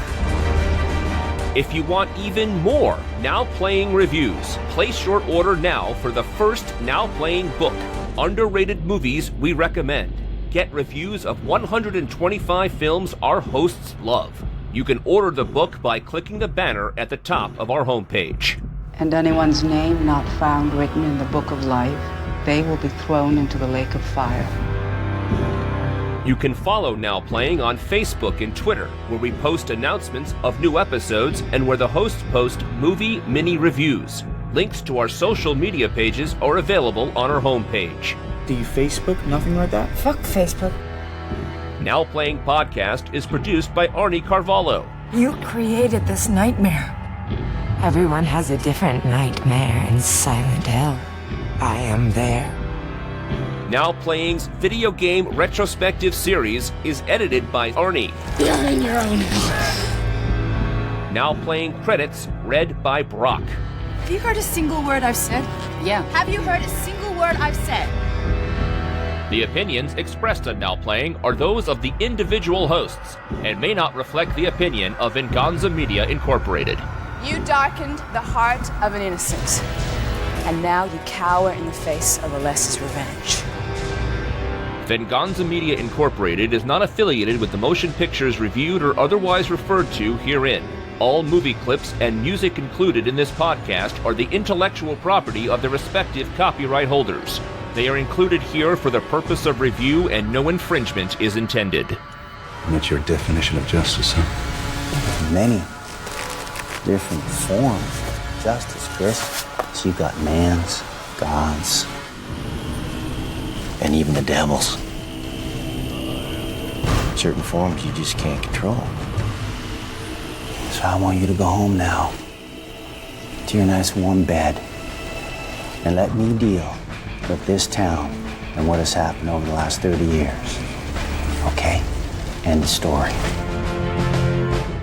If you want even more Now Playing reviews, place your order now for the first Now Playing book, Underrated Movies We Recommend. Get reviews of 125 films our hosts love. You can order the book by clicking the banner at the top of our homepage. And anyone's name not found written in the book of life, they will be thrown into the lake of fire. You can follow Now Playing on Facebook and Twitter, where we post announcements of new episodes and where the hosts post movie mini reviews. Links to our social media pages are available on our homepage. Do you Facebook? Nothing like that? Fuck Facebook. Now Playing Podcast is produced by Arnie Carvalho. You created this nightmare. Everyone has a different nightmare in Silent Hill. I am there. Now Playing's video game retrospective series is edited by Arnie. You're in your own business. Now Playing credits read by Brock. Have you heard a single word I've said? Yeah. Have you heard a single word I've said? The opinions expressed on Now Playing are those of the individual hosts and may not reflect the opinion of Venganza Media Incorporated. You darkened the heart of an innocent, and now you cower in the face of a less's revenge. Venganza Media Incorporated is not affiliated with the motion pictures reviewed or otherwise referred to herein. All movie clips and music included in this podcast are the intellectual property of their respective copyright holders. They are included here for the purpose of review and no infringement is intended. And that's your definition of justice, huh? Many different forms of justice, Chris. So you've got man's, God's, and even the devil's. Certain forms you just can't control. So I want you to go home now to your nice warm bed and let me deal with this town and what has happened over the last 30 years. Okay? End of story.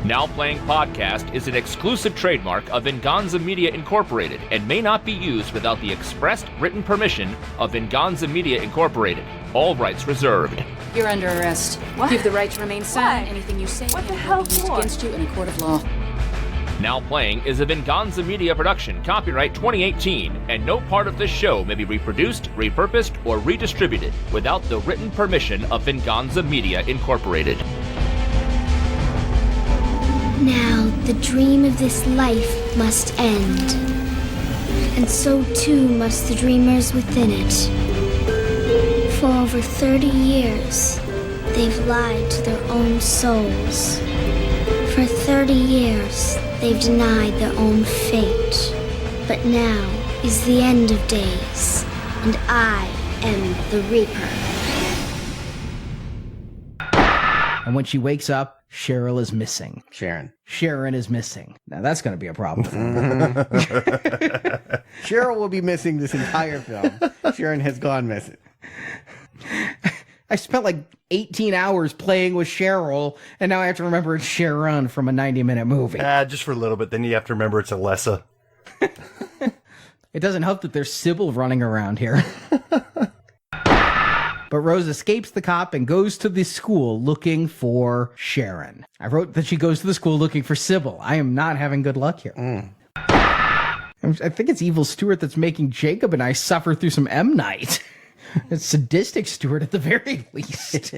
Now Playing Podcast is an exclusive trademark of Venganza Media Incorporated and may not be used without the expressed written permission of Venganza Media Incorporated. All rights reserved. You're under arrest. What? You have the right to remain silent. Why? Anything you say What the can hell be used for? against you in a court of law. Now Playing is a Venganza Media production, copyright 2018, and no part of this show may be reproduced, repurposed, or redistributed without the written permission of Venganza Media Incorporated. Now the dream of this life must end, and so too must the dreamers within it. For over 30 years, they've lied to their own souls. For 30 years, they've denied their own fate. But now is the end of days, and I am the Reaper. And when she wakes up, Cheryl is missing. Sharon is missing. Now that's going to be a problem. Cheryl will be missing this entire film. Sharon has gone missing. I spent like 18 hours playing with Cheryl, and now I have to remember it's Sharon from a 90-minute movie. Just for a little bit. Then you have to remember it's Alessa. It doesn't help that there's Sybil running around here. But Rose escapes the cop and goes to the school looking for Sharon. I wrote that she goes to the school looking for Sybil. I am not having good luck here. I think it's evil Stuart that's making Jacob and I suffer through some M. Night. It's sadistic Stuart at the very least.